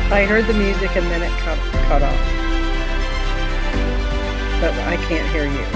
I heard the music and then it cut off, but I can't hear you.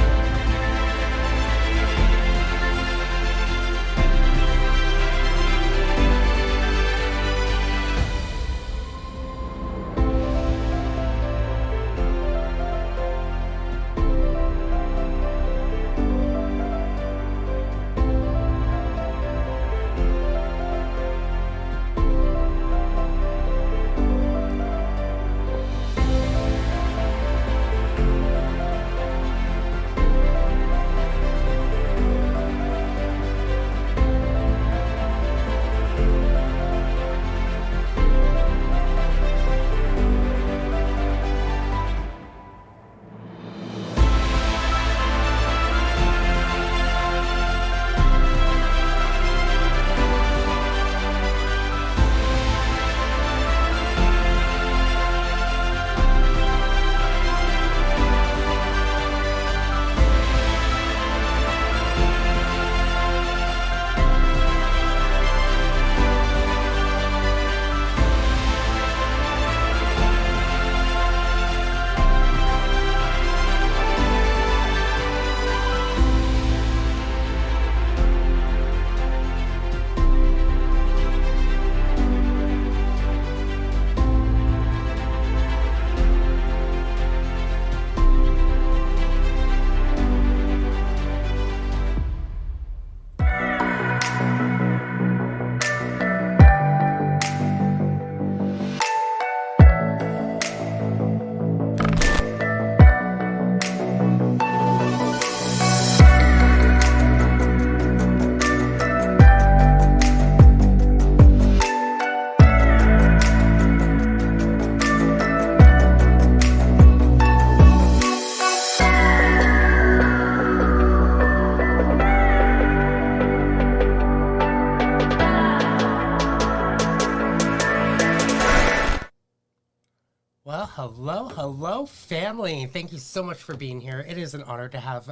Well, hello, family. Thank you so much for being here. It is an honor to have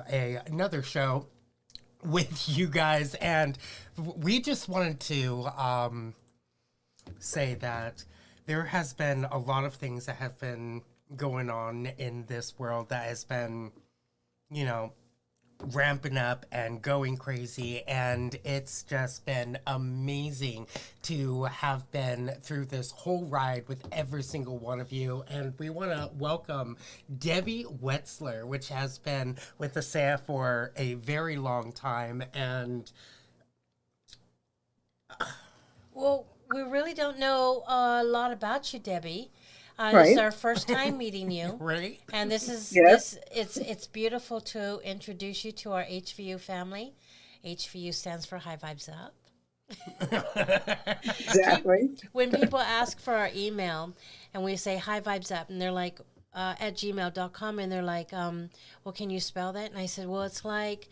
another show with you guys. And we just wanted to say that there has been a lot of things that have been going on in this world that has been, you know, ramping up and going crazy, and it's just been amazing to have been through this whole ride with every single one of you. And we want to welcome Debbie Wetzler, which has been with Asea for a very long time. And well, we really don't know a lot about you, Debbie. This Right. is our first time meeting you, right. and this is Yes. it's beautiful to introduce you to our HVU family. HVU stands for High Vibes Up. Exactly. When people ask for our email and we say High Vibes Up, and they're like at gmail.com, and they're like, well, can you spell that? And I said, well, it's like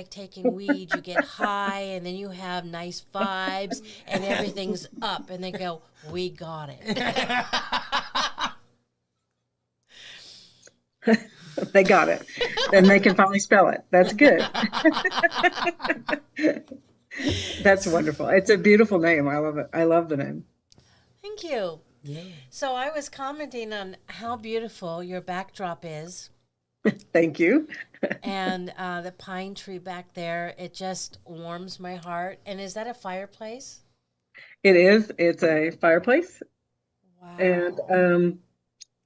taking weed. You get high, and then you have nice vibes, and everything's up. And they go, we got it. They got it. Then they can finally spell it. That's good. That's wonderful. It's a beautiful name. I love it. I love the name. Thank you. Yeah. So I was commenting on how beautiful your backdrop is, Thank you. and the pine tree back there. It just warms my heart. And is that a fireplace? It is. It's a fireplace, Wow. and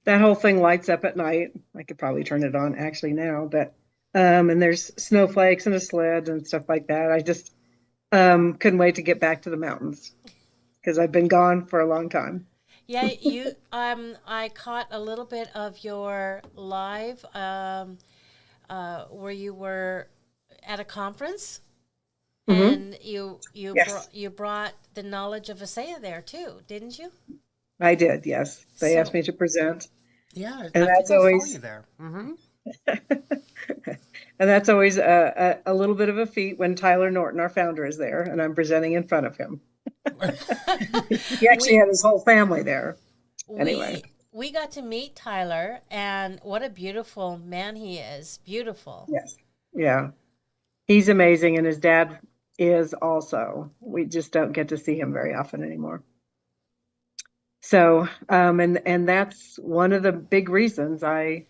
that whole thing lights up at night. I could probably turn it on actually now, but and there's snowflakes and a sled and stuff like that. I just couldn't wait to get back to the mountains because I've been gone for a long time. Yeah, I caught a little bit of your live where you were at a conference, and Yes, you brought the knowledge of Asea there too, didn't you? I did. Yes, they asked So me to present, Yeah, I and think that's I saw you always there. Mm-hmm. and that's always a little bit of a feat when Tyler Norton, our founder, is there, and I'm presenting in front of him. He actually we had his whole family there. Anyway, we got to meet Tyler, and what a beautiful man he is. Beautiful. yes, yeah, he's amazing, and his dad is also. We just don't get to see him very often anymore. So, and that's one of the big reasons I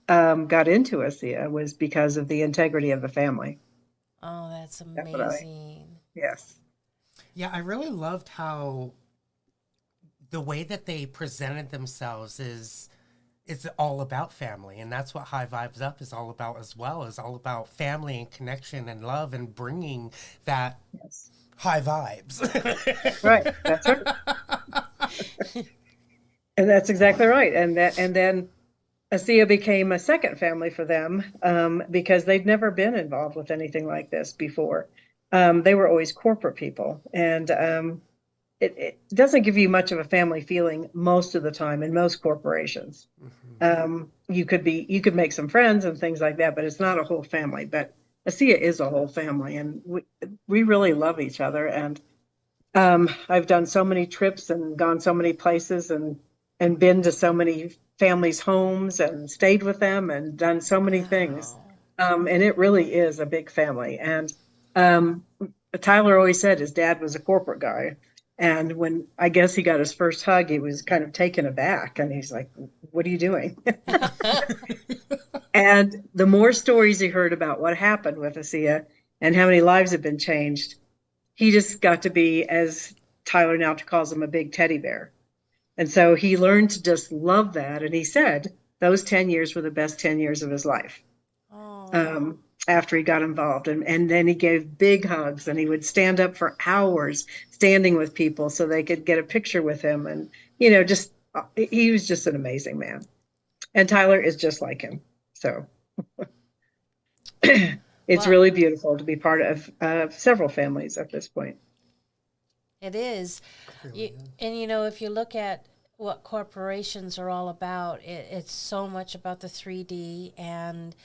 got into ASEA, was because of the integrity of the family. Oh, that's Definitely. amazing. Yes. Yeah, I really loved how the way that they presented themselves is it's all about family, and that's what High Vibes Up is all about as well. Is all about family and connection and love and bringing that Yes. high vibes. Right. That's right. And that's exactly right. And then ASEA became a second family for them, because they'd never been involved with anything like this before. They were always corporate people, and it doesn't give you much of a family feeling most of the time in most corporations. You could make some friends and things like that, but it's not a whole family. But ASEA is a whole family, and we really love each other. And I've done so many trips and gone so many places, and been to so many families' homes and stayed with them and done so many things. Wow. And it really is a big family. And um, Tyler always said his dad was a corporate guy. And when I guess he got his first hug, he was kind of taken aback. And he's like, "What are you doing?" And the more stories he heard about what happened with ASEA and how many lives have been changed, he just got to be, as Tyler now calls him, a big teddy bear. And so he learned to just love that. And he said those 10 years were the best 10 years of his life, Oh, after he got involved. And then he gave big hugs, and he would stand up for hours standing with people so they could get a picture with him. And, just he was just an amazing man. And Tyler is just like him. So it's well, really beautiful to be part of several families at this point. it is. You, and if you look at what corporations are all about, it's so much about the 3D and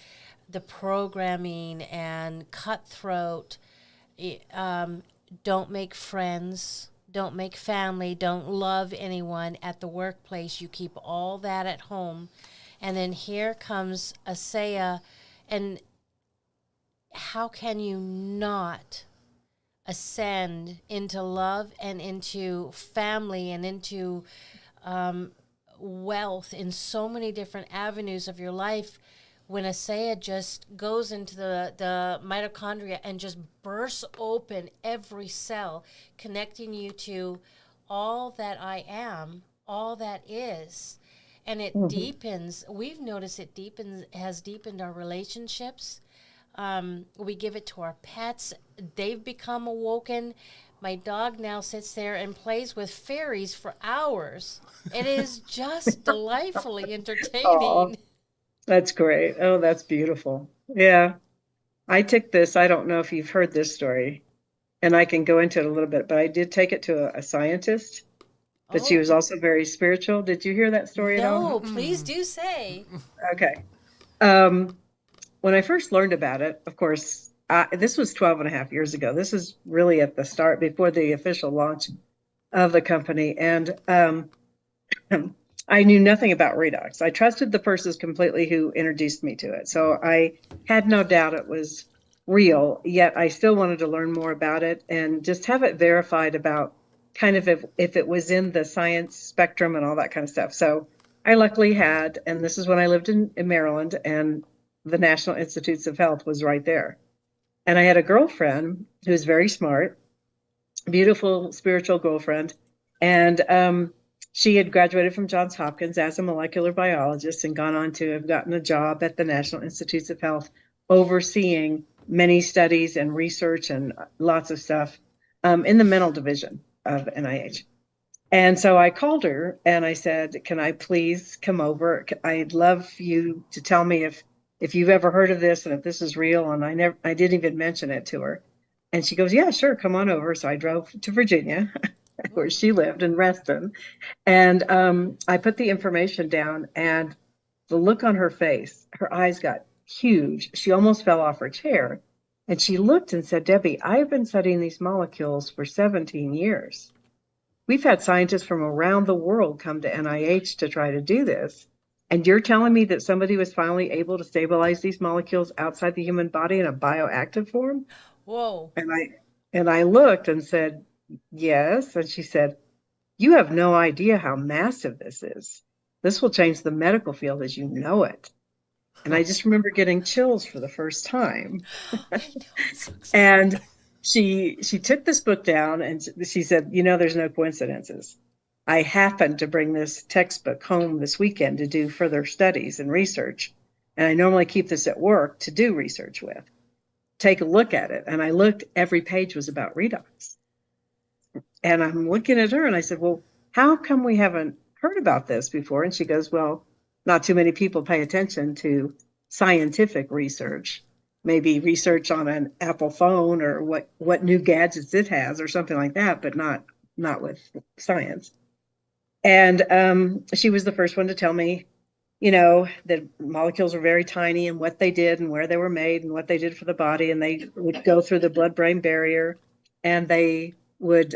the programming and cutthroat. Don't make friends, don't make family, don't love anyone at the workplace. You keep all that at home. And then here comes ASEA, and how can you not ascend into love and into family and into wealth in so many different avenues of your life when ASEA just goes into the mitochondria and just bursts open every cell, connecting you to all that I am, all that is. And it Mhm. deepens. We've noticed it has deepened our relationships. We give it to our pets. They've become awoken. My dog now sits there and plays with fairies for hours. It is just delightfully Oh, entertaining. that's great. Oh, that's beautiful. Yeah. I took this. I don't know if you've heard this story, and I can go into it a little bit, but I did take it to a scientist, but she Oh, was also very spiritual. Did you hear that story at all? no, please do say. Okay. Um, when I first learned about it, of course, this was 12 and a half years ago. This is really at the start, before the official launch of the company. And I knew nothing about redox. I trusted the persons completely who introduced me to it. So I had no doubt it was real, yet I still wanted to learn more about it and just have it verified about kind of if it was in the science spectrum and all that kind of stuff. So I luckily had, and this is when I lived in Maryland, and the National Institutes of Health was right there. And I had a girlfriend who's very smart, beautiful spiritual girlfriend. And she had graduated from Johns Hopkins as a molecular biologist and gone on to have gotten a job at the National Institutes of Health, overseeing many studies and research and lots of stuff in the mental division of NIH. And so I called her and I said, "Can I please come over? I'd love you to tell me if you've ever heard of this and if this is real." And I didn't even mention it to her. And she goes, "Yeah, sure, come on over." So I drove to Virginia, where she lived in Reston, and I put the information down, and the look on her face, her eyes got huge. She almost fell off her chair. And she looked and said, "Debbie, I've been studying these molecules for 17 years. We've had scientists from around the world come to NIH to try to do this. And you're telling me that somebody was finally able to stabilize these molecules outside the human body in a bioactive form?" Whoa. And I looked and said, "Yes." And she said, you have no idea how massive this is. This will change the medical field as you know it. And I just remember getting chills for the first time. I know, I'm so excited. And she took this book down and she said, there's no coincidences. I happened to bring this textbook home this weekend to do further studies and research. And I normally keep this at work to do research with. Take a look at it. And I looked, every page was about redox. And I'm looking at her and I said, well, how come we haven't heard about this before? And she goes, well, not too many people pay attention to scientific research, maybe research on an Apple phone or what new gadgets it has or something like that, but not with science. And she was the first one to tell me, that molecules were very tiny and what they did and where they were made and what they did for the body. And they would go through the blood-brain barrier and they would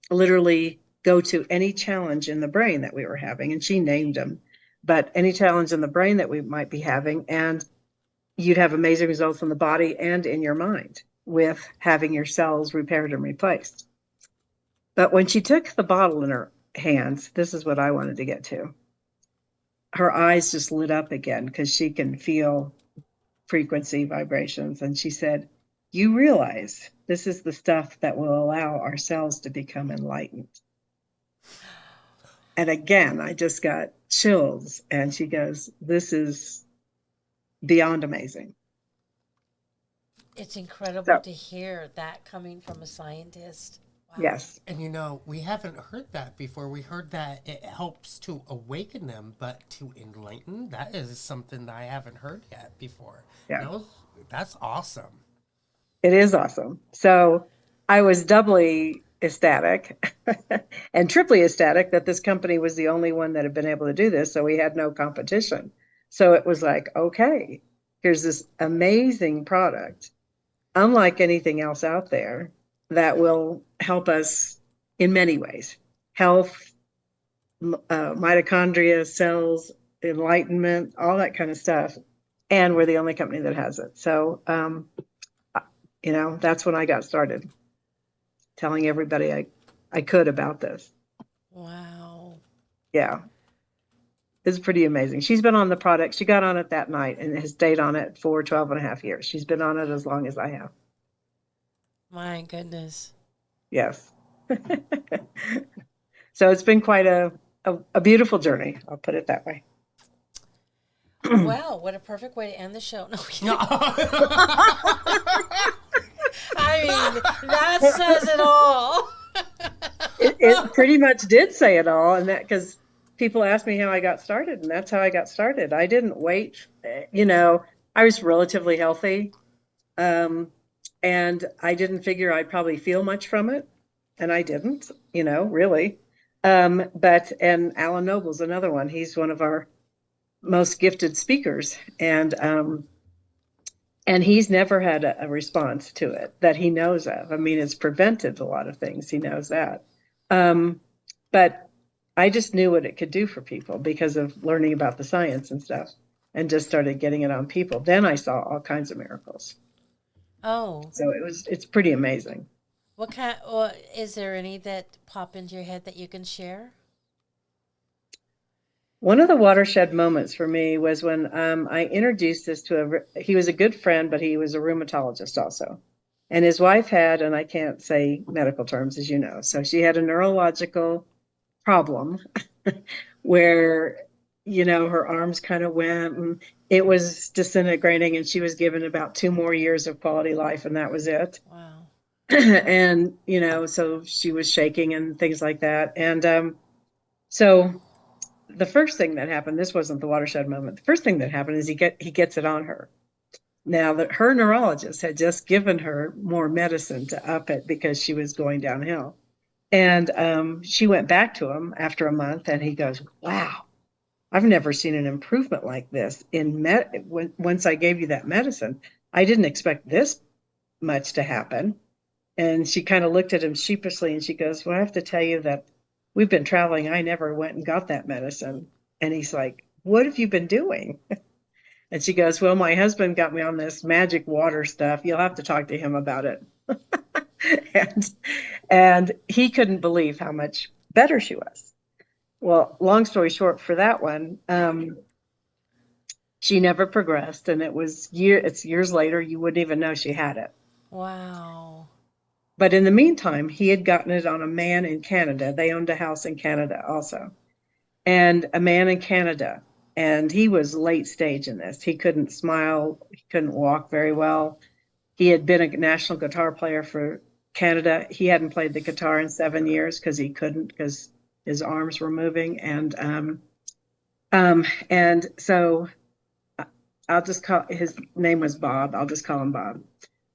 literally go to any challenge in the brain that we were having. And she named them, but any challenge in the brain that we might be having. And you'd have amazing results in the body and in your mind with having your cells repaired and replaced. But when she took the bottle in her hands, this is what I wanted to get to. Her eyes just lit up again because she can feel frequency vibrations. And she said, you realize this is the stuff that will allow our cells to become enlightened. And again, I just got chills. And she goes, this is beyond amazing. It's incredible to hear that coming from a scientist. Wow. Yes. And we haven't heard that before. We heard that it helps to awaken them, but to enlighten, that is something that I haven't heard yet before. Yeah. That's awesome. It is awesome. So I was doubly ecstatic and triply ecstatic that this company was the only one that had been able to do this. So we had no competition. So it was like, okay, here's this amazing product, unlike anything else out there, that will help us in many ways. Health, mitochondria, cells, enlightenment, all that kind of stuff. And we're the only company that has it. So, that's when I got started telling everybody I could about this. Wow. Yeah. It's pretty amazing. She's been on the product. She got on it that night and has stayed on it for 12 and a half years. She's been on it as long as I have. My goodness. Yes. So it's been quite a beautiful journey. I'll put it that way. Well, what a perfect way to end the show. No. I mean, that says it all. It pretty much did say it all. And that, because people ask me how I got started, and that's how I got started. I didn't wait. I was relatively healthy. And I didn't figure I'd probably feel much from it. And I didn't, really. And Alan Noble's another one. He's one of our most gifted speakers. And he's never had a response to it that he knows of. I mean, it's prevented a lot of things. He knows that. But I just knew what it could do for people because of learning about the science and stuff, and just started getting it on people. Then I saw all kinds of miracles. Oh. So it's pretty amazing. What kind, is there any that pop into your head that you can share? One of the watershed moments for me was when I introduced this he was a good friend, but he was a rheumatologist also. And his wife had, and I can't say medical terms, as you know, so she had a neurological problem where, her arms kind of went and it was disintegrating, and she was given about 2 more years of quality life, and that was it. Wow. And, so she was shaking and things like that. And so the first thing that happened, this wasn't the watershed moment. The first thing that happened is he gets it on her. Now that her neurologist had just given her more medicine to up it because she was going downhill. And she went back to him after a month, and he goes, wow, I've never seen an improvement like this once I gave you that medicine. I didn't expect this much to happen. And she kind of looked at him sheepishly, and she goes, well, I have to tell you that we've been traveling. I never went and got that medicine. And he's like, what have you been doing? And she goes, well, my husband got me on this magic water stuff. You'll have to talk to him about it. and he couldn't believe how much better she was. Well, long story short for that one, she never progressed, and it's years later, you wouldn't even know she had it. Wow. But in the meantime, he had gotten it on a man in Canada. They owned a house in Canada also. And a man in Canada. And he was late stage in this. He couldn't smile. He couldn't walk very well. He had been a national guitar player for Canada. He hadn't played the guitar in 7 years because he couldn't, because his arms were moving. And so I'll just call, his name was Bob. I'll just call him Bob.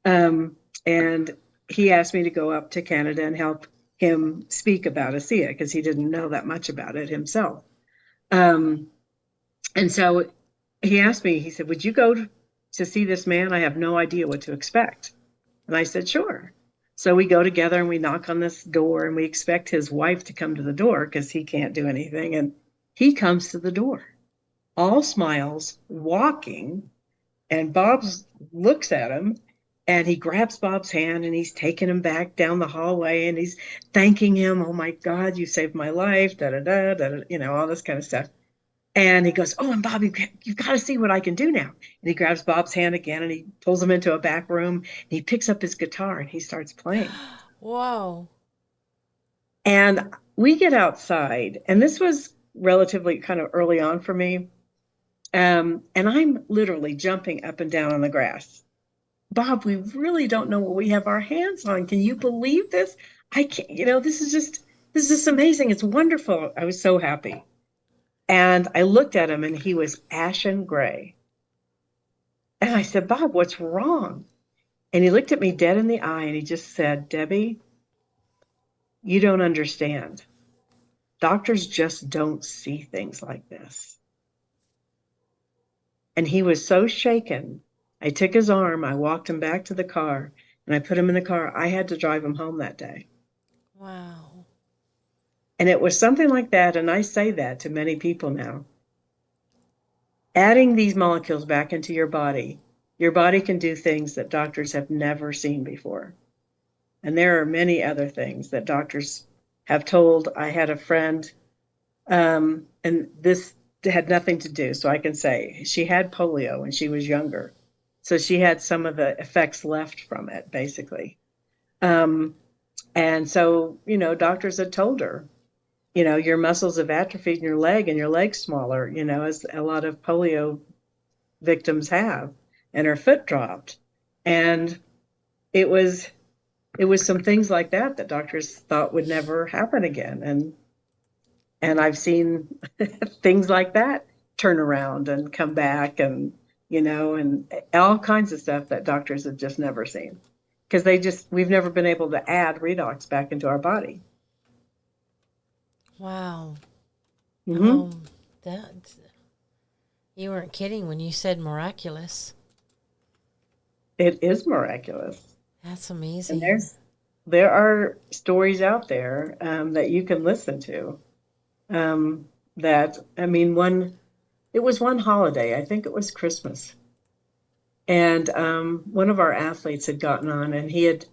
And he asked me to go up to Canada and help him speak about ASEA because he didn't know that much about it himself. And so he asked me, he said, would you go to see this man? I have no idea what to expect. And I said, sure. So we go together and we knock on this door and we expect his wife to come to the door because he can't do anything. And he comes to the door, all smiles, walking. And Bob looks at him and he grabs Bob's hand and he's taking him back down the hallway and he's thanking him. Oh my God, you saved my life, da da da da, you know, all this kind of stuff. And he goes, oh, and Bob, you've got to see what I can do now. And he grabs Bob's hand again and he pulls him into a back room and he picks up his guitar and he starts playing. Whoa. And we get outside, and this was relatively kind of early on for me. And I'm literally jumping up and down on the grass. Bob, we really don't know what we have our hands on. Can you believe this? I can't, this is just amazing. It's wonderful. I was so happy. And I looked at him and he was ashen gray. And I said, Bob, what's wrong? And he looked at me dead in the eye and he just said, Debbie, you don't understand. Doctors just don't see things like this. And he was so shaken. I took his arm, I walked him back to the car, and I put him in the car. I had to drive him home that day. Wow. And it was something like that, and I say that to many people now. Adding these molecules back into your body can do things that doctors have never seen before. And there are many other things that doctors have told. I had a friend, and this had nothing to do, so I can say she had polio when she was younger. So she had some of the effects left from it, basically. And so, doctors had told her, your muscles have atrophied in your leg and your leg's smaller, as a lot of polio victims have, and her foot dropped. And it was some things like that doctors thought would never happen again. And I've seen things like that turn around and come back and all kinds of stuff that doctors have just never seen because we've never been able to add redox back into our body. Wow. Mm-hmm. You weren't kidding when you said miraculous. It is miraculous. That's amazing. And there are stories out there that you can listen to. It was one holiday, I think it was Christmas. And one of our athletes had gotten on and he had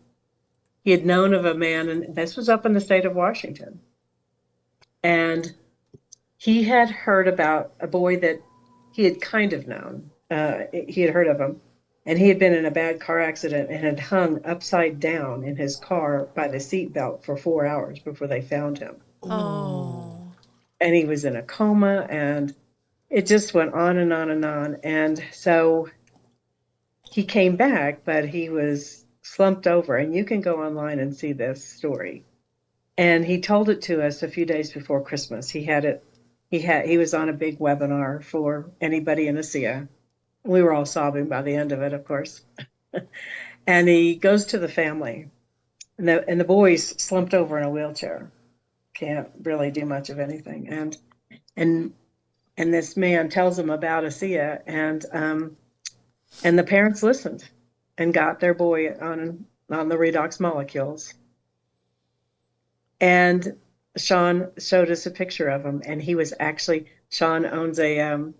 known of a man, and this was up in the state of Washington. And he had heard about a boy that he had kind of known. He had heard of him. And he had been in a bad car accident and had hung upside down in his car by the seatbelt for 4 hours before they found him. Oh. And he was in a coma, and it just went on and on and on. And so he came back, but he was slumped over. And you can go online and see this story. And he told it to us a few days before Christmas. He was on a big webinar for anybody in ASEA. We were all sobbing by the end of it, of course. And he goes to the family, and the boy's slumped over in a wheelchair, can't really do much of anything. And this man tells him about ASEA, and the parents listened and got their boy on the redox molecules. And Sean showed us a picture of him, and he was actually, Sean owns a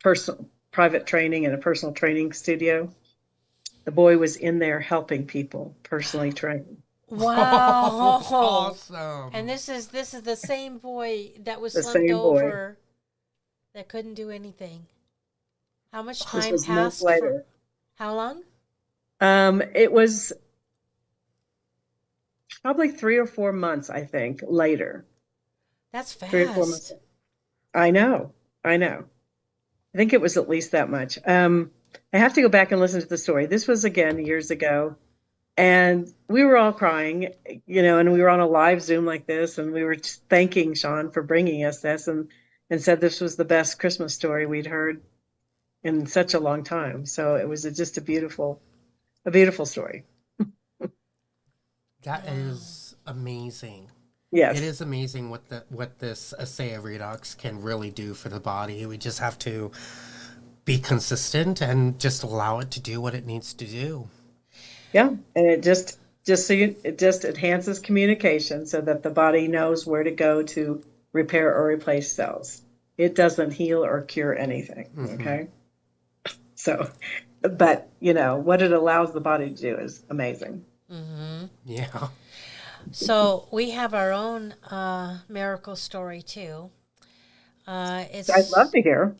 personal private training and a personal training studio. The boy was in there helping people personally train. Wow. Awesome. And this is the same boy that was The slumped same boy. over that couldn't do anything. How much This time was months passed for later. how long? It was probably 3 or 4 months, I think, later. That's 3 or 4 months. fast. I know. I know. I think it was at least that much. I have to go back and listen to the story. This was again years ago, and we were all crying, and we were on a live Zoom like this, and we were just thanking Sean for bringing us this, and said this was the best Christmas story we'd heard in such a long time. So it was just a beautiful story. That Wow. is amazing. Yes. It is amazing what this Asea redox can really do for the body. We just have to be consistent and just allow it to do what it needs to do. Yeah, and it just it just enhances communication so that the body knows where to go to repair or replace cells. It doesn't heal or cure anything. Okay. So, but what it allows the body to do is amazing. Yeah. So we have our own miracle story too. I'd love to hear.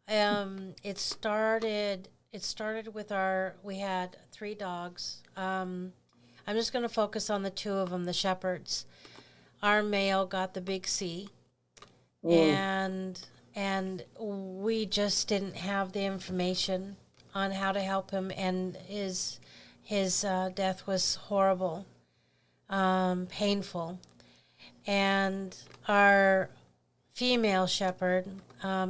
It started with we had 3 dogs. I'm just going to focus on the 2 of them, the shepherds. Our male got the big C, and we just didn't have the information on how to help him, and his death was horrible, painful, and our female shepherd,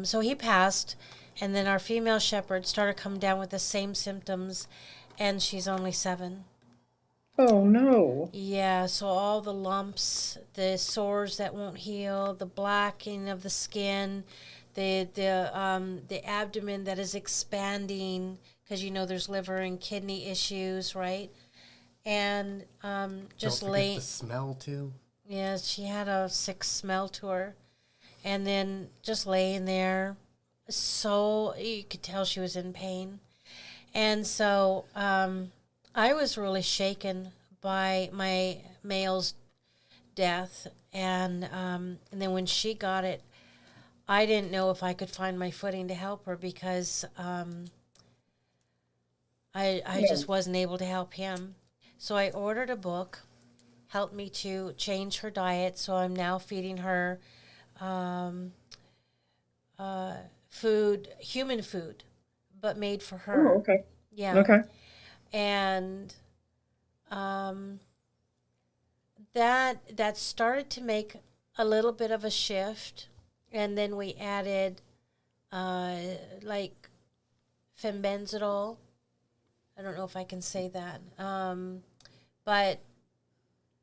so he passed, and then our female shepherd started coming down with the same symptoms, and she's only 7. Oh no. Yeah, so all the lumps, the sores that won't heal, the blackening of the skin, the abdomen that is expanding because there's liver and kidney issues, right? And just Don't forget the smell too. Yeah, she had a sick smell to her, and then just laying there, so you could tell she was in pain, and so I was really shaken by my male's death, and then when she got it, I didn't know if I could find my footing to help her because I just wasn't able to help him. So I ordered a book, helped me to change her diet. So I'm now feeding her food, human food, but made for her. Oh, okay. Yeah. Okay. And that started to make a little bit of a shift, and then we added like fembenzidol. I don't know if I can say that, but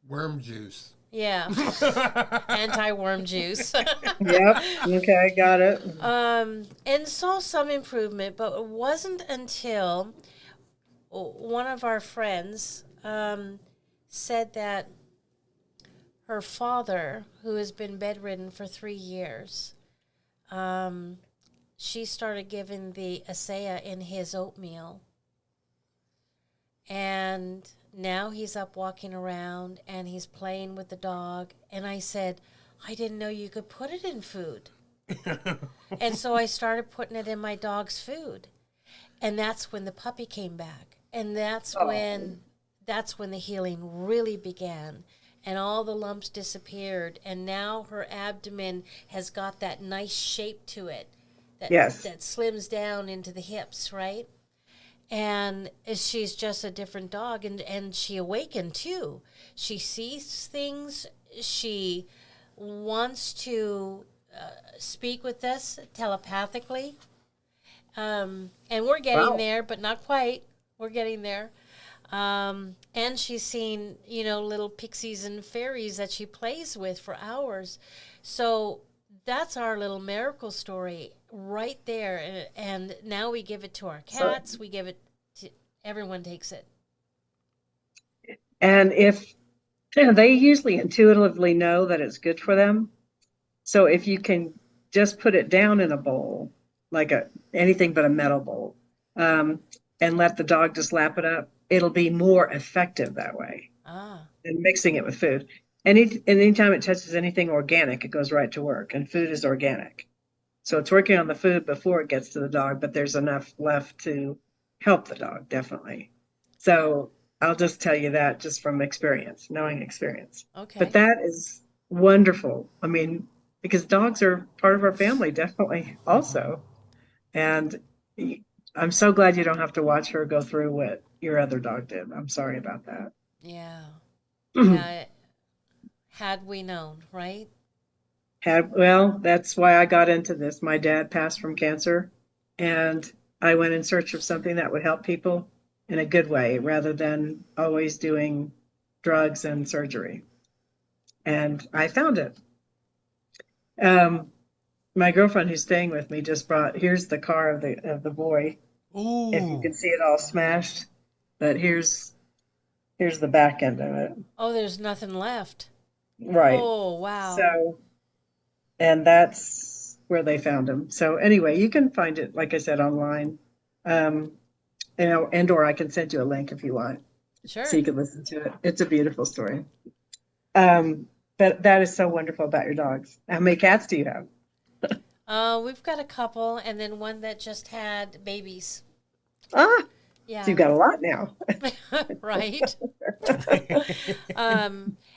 Worm juice. yeah, anti-worm juice. Yep. Okay, got it. And saw some improvement, but it wasn't until one of our friends said that her father, who has been bedridden for 3 years, she started giving the Asea in his oatmeal. And now he's up walking around and he's playing with the dog. And I said, I didn't know you could put it in food. And so I started putting it in my dog's food. And that's when the puppy came back. And that's when the healing really began. And all the lumps disappeared. And now her abdomen has got that nice shape to it. That slims down into the hips, right? And she's just a different dog. And she awakened, too. She sees things. She wants to speak with us telepathically. And we're getting there, but not quite. We're getting there. And she's seen, little pixies and fairies that she plays with for hours. So that's our little miracle story right there. And now we give it to our cats. We give it to everyone, takes it. And if they usually intuitively know that it's good for them. So if you can just put it down in a bowl, like anything but a metal bowl, and let the dog just lap it up, it'll be more effective that way and mixing it with food. Anytime it touches anything organic, it goes right to work, and food is organic. So it's working on the food before it gets to the dog, but there's enough left to help the dog, definitely. So I'll just tell you that just from experience, knowing experience. Okay. But that is wonderful. I mean, because dogs are part of our family, definitely also. And I'm so glad you don't have to watch her go through what your other dog did. I'm sorry about that. Yeah. Yeah. Had we known, right? Well, that's why I got into this. My dad passed from cancer, and I went in search of something that would help people in a good way rather than always doing drugs and surgery. And I found it. My girlfriend who's staying with me just here's the car of the boy. Ooh. If you can see it all smashed, but here's the back end of it. Oh, there's nothing left. Right. Oh, wow. So, and that's where they found him. So anyway, you can find it, like I said, online. And or I can send you a link if you want, Sure. so you can listen to it. It's a beautiful story. But that is so wonderful about your dogs. How many cats do you have? We've got a couple, and then one that just had babies. Ah, Yeah. so you've got a lot now. Right.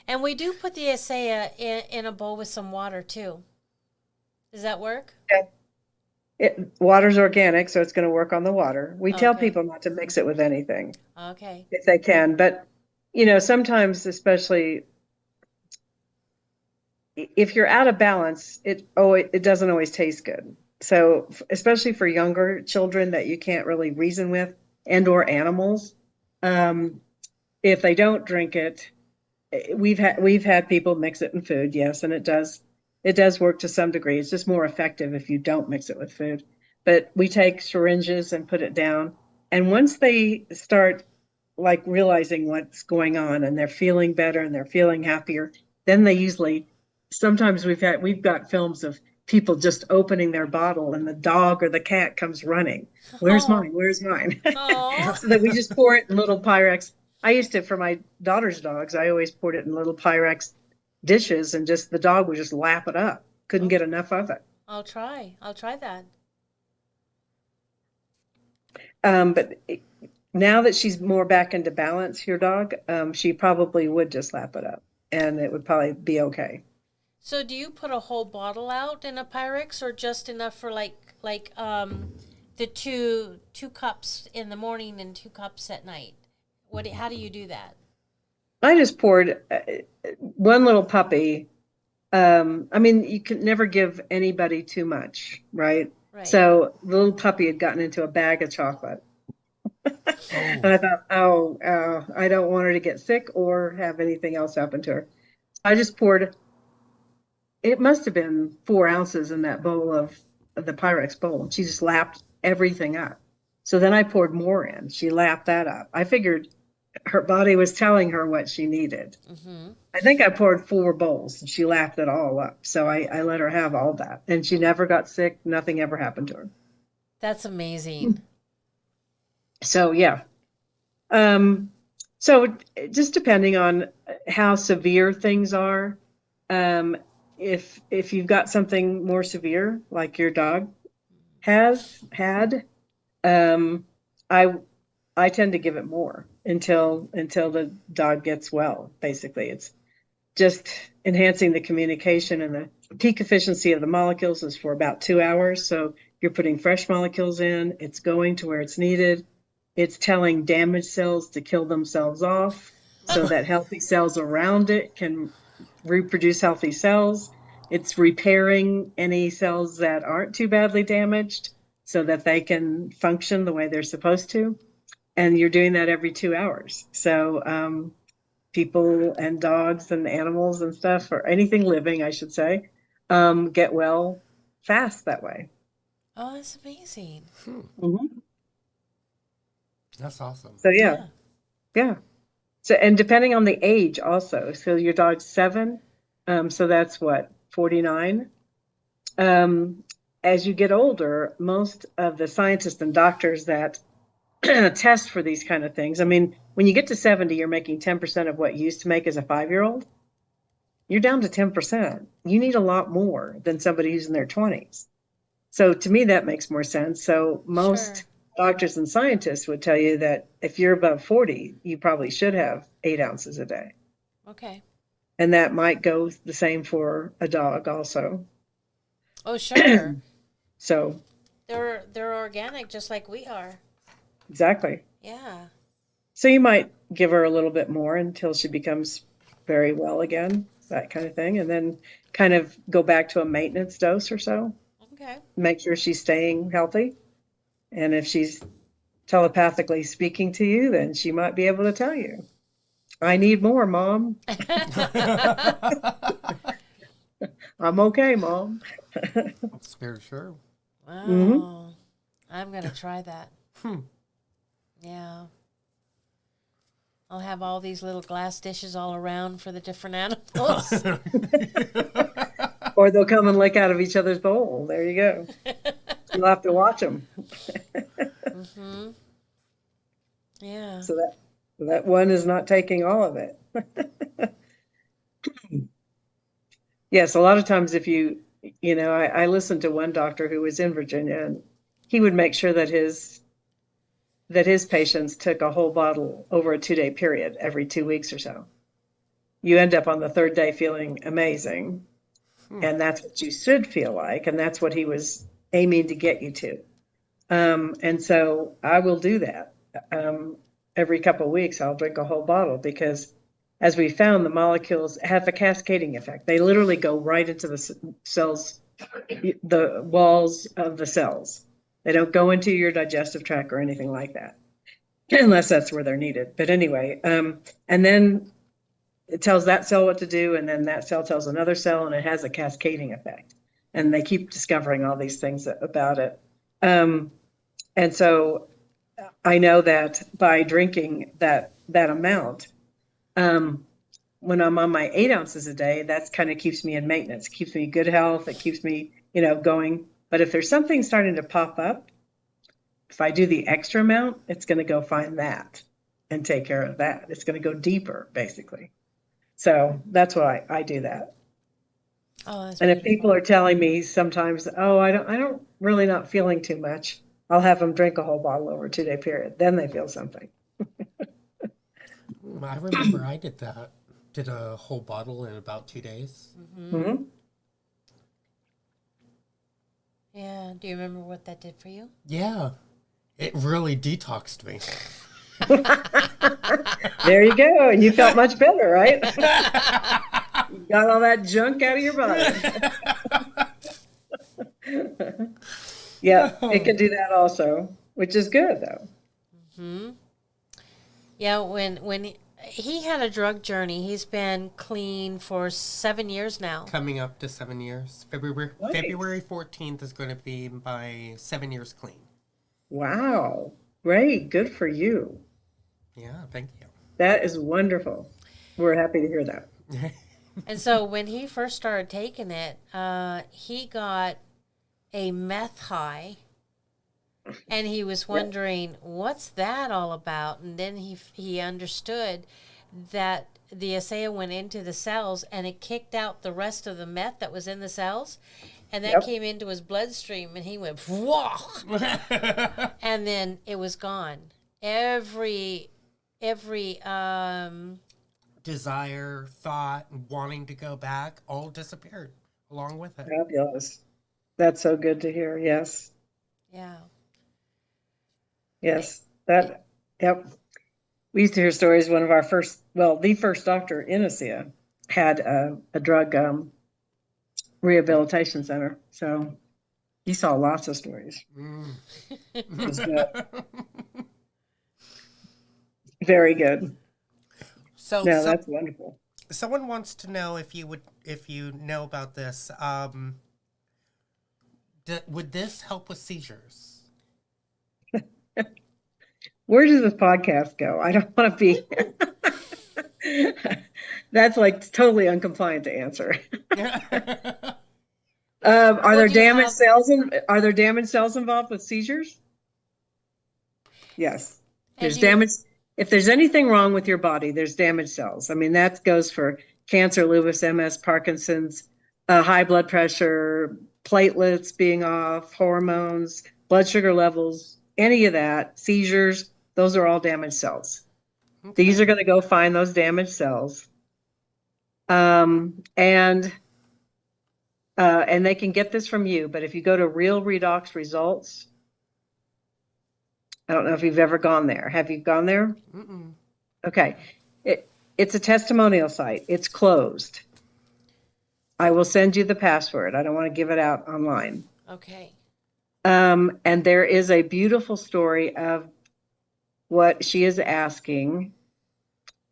And we do put the Asea in a bowl with some water too. Does that work? Water's organic, so it's going to work on the water. We tell Okay. people not to mix it with anything Okay. if they can, but sometimes, especially if you're out of balance, it doesn't always taste good. So especially for younger children that you can't really reason with, and or animals, if they don't drink it, we've had people mix it in food, yes, and it does work to some degree. It's just more effective if you don't mix it with food. But we take syringes and put it down, and once they start like realizing what's going on and they're feeling better and they're feeling happier, then they usually, sometimes we've got films of people just opening their bottle and the dog or the cat comes running. Where's Oh. mine? Where's mine? Oh. So that we just pour it in little Pyrex. I used to, for my daughter's dogs, I always poured it in little Pyrex dishes, and just the dog would just lap it up. Couldn't get enough of it. I'll try that. But now that she's more back into balance, your dog, she probably would just lap it up, and it would probably be okay. So do you put a whole bottle out in a Pyrex, or just enough for like the two cups in the morning and 2 cups at night? How do you do that? I just poured one little puppy. I mean, you can never give anybody too much, right? Right. So the little puppy had gotten into a bag of chocolate. And I thought, I don't want her to get sick or have anything else happen to her. I just poured, it must have been 4 ounces in that bowl of the Pyrex bowl. She just lapped everything up. So then I poured more in. She lapped that up. I figured her body was telling her what she needed. Mm-hmm. I think I poured 4 bowls and she lapped it all up. So I let her have all that. And she never got sick. Nothing ever happened to her. That's amazing. So, yeah. So just depending on how severe things are, if you've got something more severe, like your dog has had, I tend to give it more until the dog gets well. Basically, it's just enhancing the communication, and the peak efficiency of the molecules is for about 2 hours. So you're putting fresh molecules in, it's going to where it's needed. It's telling damaged cells to kill themselves off so that healthy cells around it can reproduce healthy cells. It's repairing any cells that aren't too badly damaged so that they can function the way they're supposed to. And you're doing that every 2 hours. So people and dogs and animals and stuff, or anything living, I should say, get well fast that way. Oh, that's amazing. Mm-hmm. That's awesome. So yeah. So, and depending on the age also, so your dog's 7, so that's what, 49. As you get older, most of the scientists and doctors that test for these kind of things, I mean, when you get to 70, you're making 10% of what you used to make as a 5-year-old. You're down to 10%. You need a lot more than somebody who's in their 20s. So to me, that makes more sense. So most doctors and scientists would tell you that if you're above 40, you probably should have 8 ounces a day. Okay. And that might go the same for a dog also. Oh, sure. So they're organic just like we are. exactly. Yeah. So you might give her a little bit more until she becomes very well again, that kind of thing. And then kind of go back to a maintenance dose or so. Okay. Make sure she's staying healthy. And if she's telepathically speaking to you, then she might be able to tell you, I need more, Mom. I'm okay, Mom. That's very true. Wow. Mm-hmm. I'm going to try that. Yeah. I'll have all these little glass dishes all around for the different animals. Or they'll come and lick out of each other's bowl. There you go. You'll have to watch them. Mm-hmm. Yeah. So that one is not taking all of it. Yes, a lot of times if I listened to one doctor who was in Virginia, and he would make sure that his patients took a whole bottle over a 2-day period every 2 weeks or so. You end up on the 3rd day feeling amazing. And that's what you should feel like. And that's what he was aiming to get you to. And so I will do that. Every couple of weeks, I'll drink a whole bottle because as we found, the molecules have a cascading effect. They literally go right into the cells, the walls of the cells. They don't go into your digestive tract or anything like that, unless that's where they're needed. But anyway, and then it tells that cell what to do, and then that cell tells another cell, and it has a cascading effect. And they keep discovering all these things about it. And so I know that by drinking that amount, when I'm on my 8 ounces a day, that's kind of keeps me in maintenance, keeps me in good health. It keeps me, going. But if there's something starting to pop up, if I do the extra amount, it's going to go find that and take care of that. It's going to go deeper, basically. So that's why I do that. Oh, that's and if beautiful. people are telling me sometimes, oh, I don't really not feeling too much, I'll have them drink a whole bottle over a 2-day period. Then they feel something. I remember I did that. Did a whole bottle in about 2 days. Mm-hmm. Yeah. Do you remember what that did for you? Yeah. It really detoxed me. There you go. And you felt much better, right? You got all that junk out of your body. Yeah, it can do that also, which is good, though. Hmm. Yeah. When he had a drug journey, he's been clean for 7 years now. Coming up to 7 years. February Nice. February 14th is going to be my 7 years clean. Wow. Great. Good for you. Yeah, thank you. That is wonderful. We're happy to hear that. And so when he first started taking it, he got a meth high, and he was wondering, what's that all about? And then he understood that the Asea went into the cells and it kicked out the rest of the meth that was in the cells, and that came into his bloodstream, and he went, whoa, and then it was gone. Every desire, thought, wanting to go back, all disappeared along with it. Fabulous. That's so good to hear. Yes. Yeah. Yes. Yep. We used to hear stories. One of our the first doctor in Asea had a drug rehabilitation center. So he saw lots of stories. It was good. Very good. So, No, that's wonderful. someone wants to know if you know about this. Would this help with seizures? Where does this podcast go? I don't want to be. That's like totally uncompliant to answer. Are there damaged cells? Are there damaged cells involved with seizures? Yes. There's damage. if there's anything wrong with your body, there's damaged cells. I mean, that goes for cancer, lupus, MS, Parkinson's, high blood pressure, platelets being off, hormones, blood sugar levels, any of that, seizures, those are all damaged cells. Okay. These are going to go find those damaged cells. And they can get this from you, but if you go to Real Redox Results, I don't know if you've ever gone there. Have you gone there? Mm-mm. Okay. It's a testimonial site. It's closed. I will send you the password. I don't want to give it out online. Okay. And there is a beautiful story of what she is asking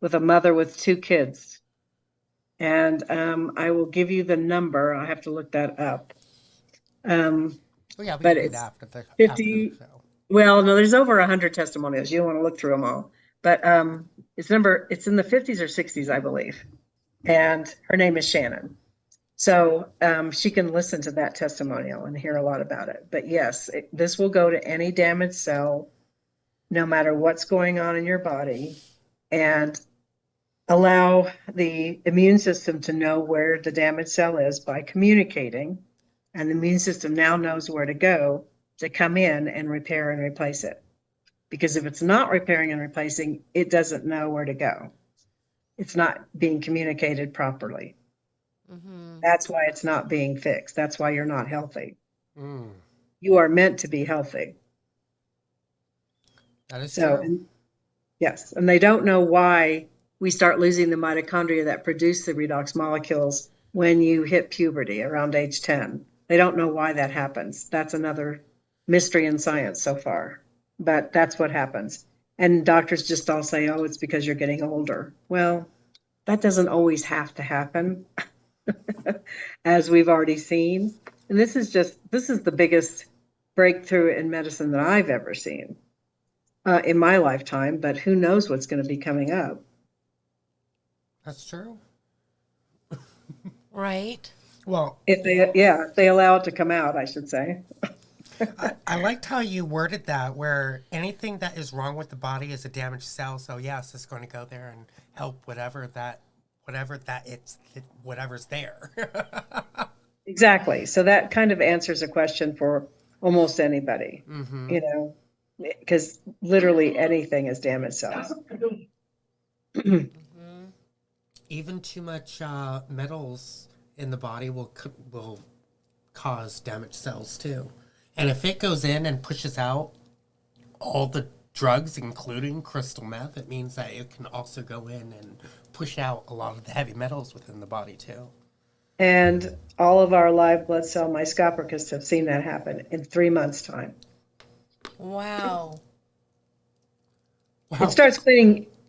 with a mother with 2 kids. And I will give you the number. I have to look that up. Oh, yeah, we But can do it's that after the 50. show. Well, no, there's over 100 testimonials. You don't want to look through them all. But it's in the 50s or 60s, I believe. And her name is Shannon. So she can listen to that testimonial and hear a lot about it. But yes, this will go to any damaged cell, no matter what's going on in your body, and allow the immune system to know where the damaged cell is by communicating. And the immune system now knows where to go to come in and repair and replace it. Because if it's not repairing and replacing, it doesn't know where to go. It's not being communicated properly. Mm-hmm. That's why it's not being fixed. That's why you're not healthy. Mm, You are meant to be healthy. that is So, true. yes, and they don't know why we start losing the mitochondria that produce the redox molecules when you hit puberty around age 10. They don't know why that happens. That's another mystery in science so far, but that's what happens. And doctors just all say, oh, it's because you're getting older. Well, that doesn't always have to happen, as we've already seen. And this is the biggest breakthrough in medicine that I've ever seen in my lifetime, but who knows what's going to be coming up. That's true. Right. Well, If they allow it to come out, I should say. I liked how you worded that, where anything that is wrong with the body is a damaged cell. So yes, it's going to go there and help whatever's there. Exactly. So that kind of answers a question for almost anybody, Mm-hmm. you know, because literally anything is damaged cells. Mm-hmm. Even too much metals in the body will cause damaged cells too. And if it goes in and pushes out all the drugs, including crystal meth, it means that it can also go in and push out a lot of the heavy metals within the body too. And all of our live blood cell microscopists have seen that happen in 3 months' time. Wow. Wow. It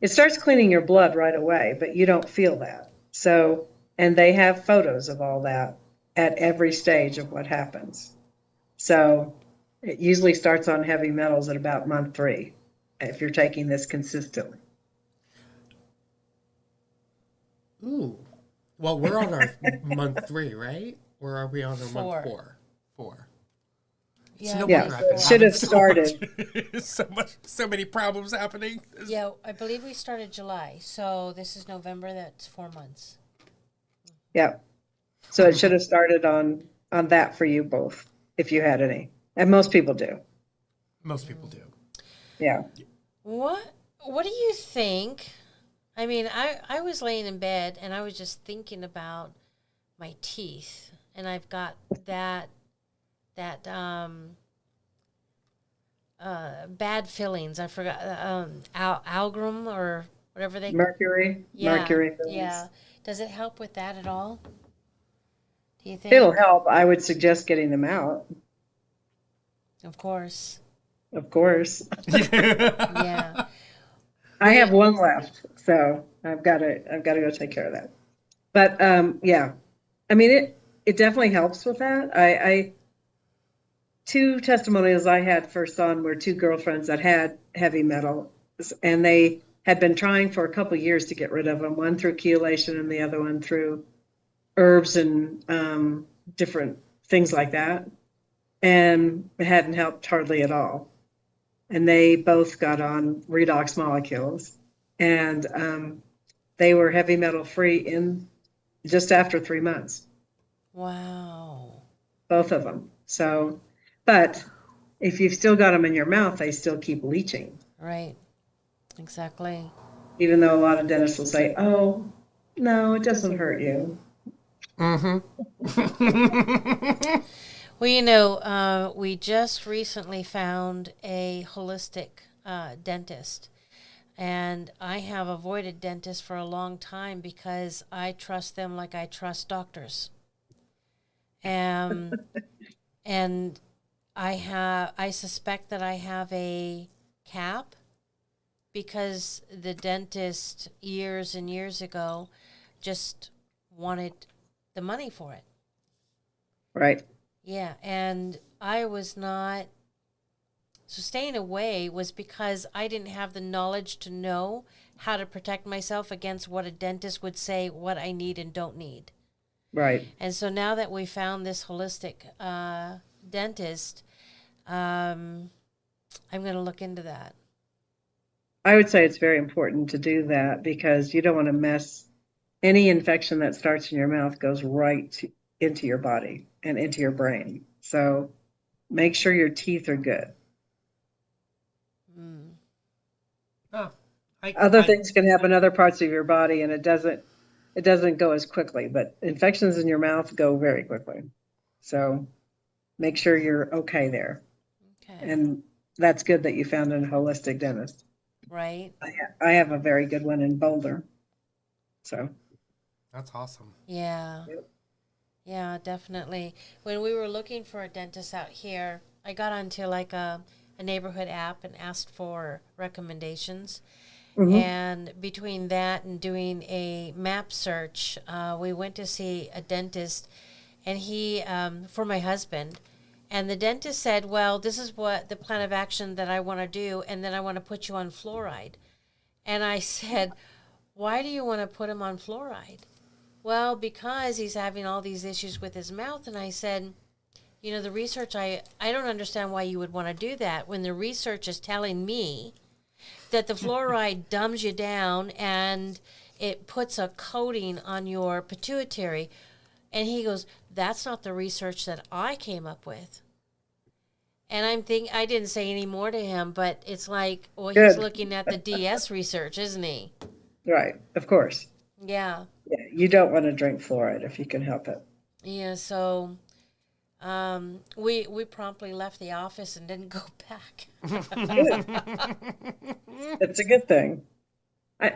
starts cleaning your blood right away, but you don't feel that. So, and they have photos of all that at every stage of what happens. So it usually starts on heavy metals at about month 3, if you're taking this consistently. Ooh. Well, we're on our month 3, right? Or are we on our 4. month 4? 4. Yeah. no Yeah, wonder I've so been it should have having started. so many problems happening. Yeah, I believe we started July, so this is November. That's 4 months. Yeah. So it should have started on that for you both, if you had any. And most people do. Most people do. Yeah. What do you think? I mean, I was laying in bed and I was just thinking about my teeth, and I've got that bad fillings. I forgot algrum or whatever they. Mercury. Yeah, Mercury fillings. yeah. Does it help with that at all? Do you think? It'll help. I would suggest getting them out, Of course. of course. Yeah. I have one left, so I've got to go take care of that. But yeah, I mean it definitely helps with that. I 2 testimonials I had first on were 2 girlfriends that had heavy metal, and they had been trying for a couple of years to get rid of them. One through chelation, and the other one through herbs and different things like that, and it hadn't helped hardly at all. and they both got on redox molecules, and they were heavy metal free in just after 3 months, Wow. both of them. So, but if you've still got them in your mouth, they still keep leaching. Right. Exactly. Even though a lot of dentists will say, "Oh, no, it doesn't hurt you." Well, we just recently found a holistic dentist. And I have avoided dentists for a long time because I trust them like I trust doctors. And I suspect that I have a cap because the dentist years and years ago just wanted the money for it. Right. Yeah, and I was not. So staying away was because I didn't have the knowledge to know how to protect myself against what a dentist would say what I need and don't need. Right. And so now that we found this holistic dentist, I'm going to look into that. I would say it's very important to do that because you don't want to mess any infection that starts in your mouth goes into your body and into your brain. So make sure your teeth are good. Oh, Other things can happen in other parts of your body, and it doesn't go as quickly, but infections in your mouth go very quickly. So make sure you're okay there. Okay. And that's good that you found a holistic dentist. Right. I have a very good one in Boulder. So that's awesome. Yeah. Yep. Yeah, definitely. When we were looking for a dentist out here, I got onto like a neighborhood app and asked for recommendations. Mhm. And between that and doing a map search, we went to see a dentist, and he, for my husband, and the dentist said, well, this is what the plan of action that I want to do, and then I want to put you on fluoride. And I said, why do you want to put him on fluoride? Well, because he's having all these issues with his mouth. And I said, the research, I don't understand why you would want to do that when the research is telling me that the fluoride dumbs you down and it puts a coating on your pituitary. And he goes, that's not the research that I came up with. And I didn't say any more to him, but it's like, well, Good. he's looking at the DS research, isn't he? Right, of course. Yeah. Yeah, you don't want to drink fluoride if you can help it. Yeah, so we promptly left the office and didn't go back. It's a good thing.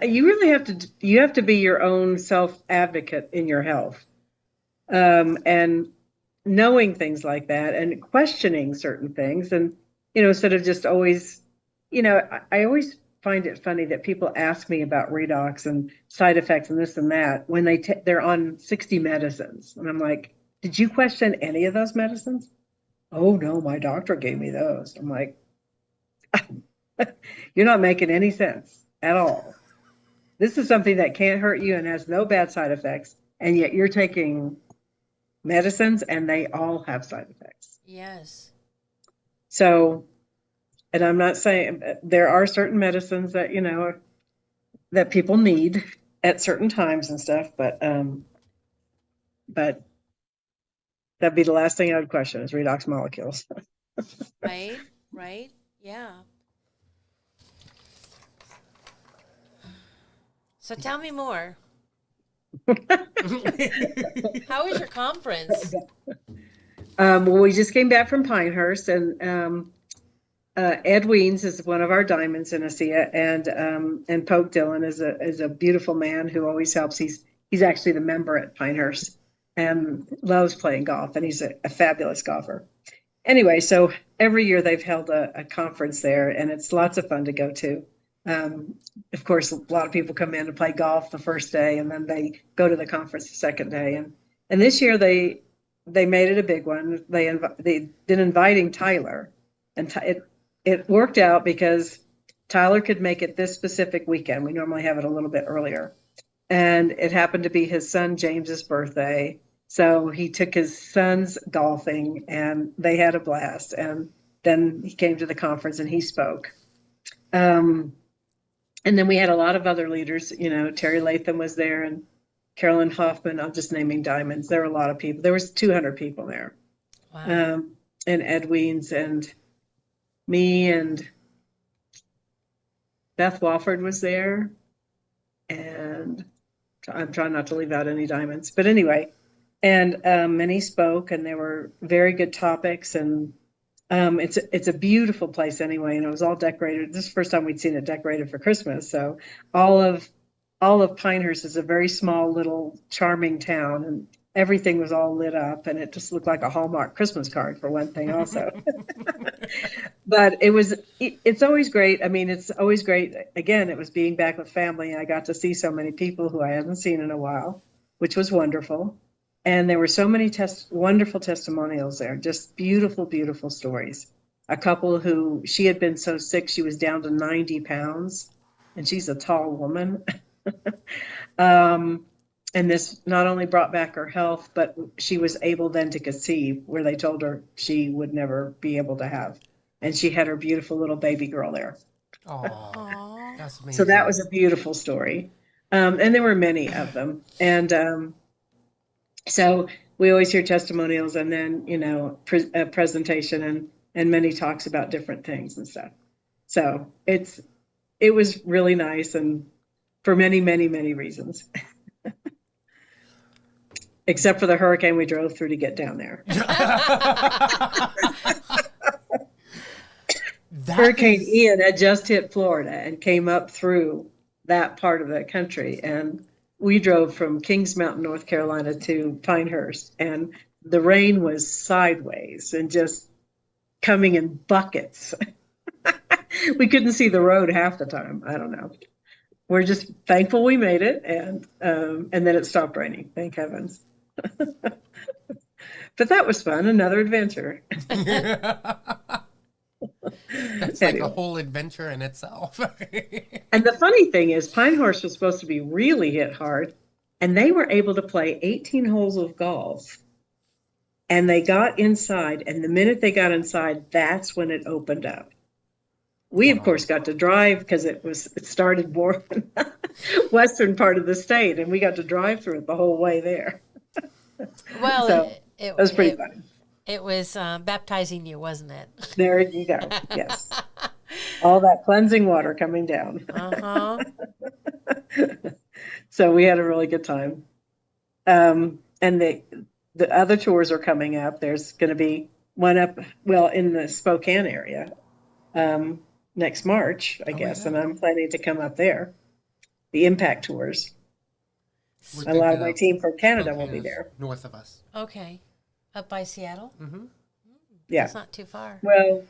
You really have to be your own self advocate in your health, and knowing things like that and questioning certain things, and instead of just always, I always find it funny that people ask me about redox and side effects and this and that when they're on 60 medicines, and I'm like, did you question any of those medicines? Oh no, my doctor gave me those. I'm like, you're not making any sense at all. This is something that can't hurt you and has no bad side effects, and yet you're taking medicines and they all have side effects. Yes. So, and I'm not saying there are certain medicines that, that people need at certain times and stuff, but that'd be the last thing I would question is redox molecules. Right? Right? Yeah. So tell me more. How was your conference? Well, we just came back from Pinehurst, and Ed Weens is one of our diamonds in ASEA, and Pope Dillon is a beautiful man who always helps. He's actually the member at Pinehurst and loves playing golf, and he's a fabulous golfer. Anyway, so every year they've held a conference there, and it's lots of fun to go to. Of course, a lot of people come in to play golf the first day, and then they go to the conference the second day. And this year they made it a big one. They've been inviting Tyler, and it worked out because Tyler could make it this specific weekend. We normally have it a little bit earlier, and it happened to be his son James's birthday. So he took his sons golfing, and they had a blast. And then he came to the conference and he spoke. And then we had a lot of other leaders, Terry Latham was there and Carolyn Hoffman. I'm just naming diamonds. There were a lot of people. There was 200 people there. Wow. And Ed Weens and me and Beth Wofford was there. And I'm trying not to leave out any diamonds. But anyway, and he spoke, and there were very good topics. And it's a beautiful place anyway, and it was all decorated. This is the first time we'd seen it decorated for Christmas. So all of Pinehurst is a very small, little, charming town, and everything was all lit up, and it just looked like a Hallmark Christmas card for one thing also. But it's always great. I mean, it's always great. Again, it was being back with family. I got to see so many people who I hadn't seen in a while, which was wonderful. And there were so many wonderful testimonials there, just beautiful, beautiful stories. A couple who, she had been so sick, she was down to 90 pounds, and she's a tall woman. And this not only brought back her health, but she was able then to conceive, where they told her she would never be able to have. And she had her beautiful little baby girl there. Oh, that's amazing. So that was a beautiful story. And there were many of them. And so we always hear testimonials and then, a presentation and many talks about different things and stuff. So it was really nice, and for many, many, many reasons. Except for the hurricane we drove through to get down there. Hurricane Ian had just hit Florida and came up through that part of the country. And we drove from Kings Mountain, North Carolina to Pinehurst. And the rain was sideways and just coming in buckets. We couldn't see the road half the time. I don't know. We're just thankful we made it. And then it stopped raining. Thank heavens. But that was fun. Another adventure. That's like a whole adventure in itself. And the funny thing is, Pinehurst was supposed to be really hit hard, and they were able to play 18 holes of golf. And they got inside, and the minute they got inside, that's when it opened up. We, of course, got to drive because it started more western part of the state, and we got to drive through it the whole way there. Well, so it was pretty fun. It was baptizing you, wasn't it? There you go. Yes. All that cleansing water coming down. Uh-huh. So we had a really good time. And the other tours are coming up. There's going to be one up, in the Spokane area next March, I guess. Yeah. And I'm planning to come up there. The Impact Tours. A lot of my team from Canada will be there. North of us. Okay. Up by Seattle? Mm-hmm. Yeah. That's not too far. Well,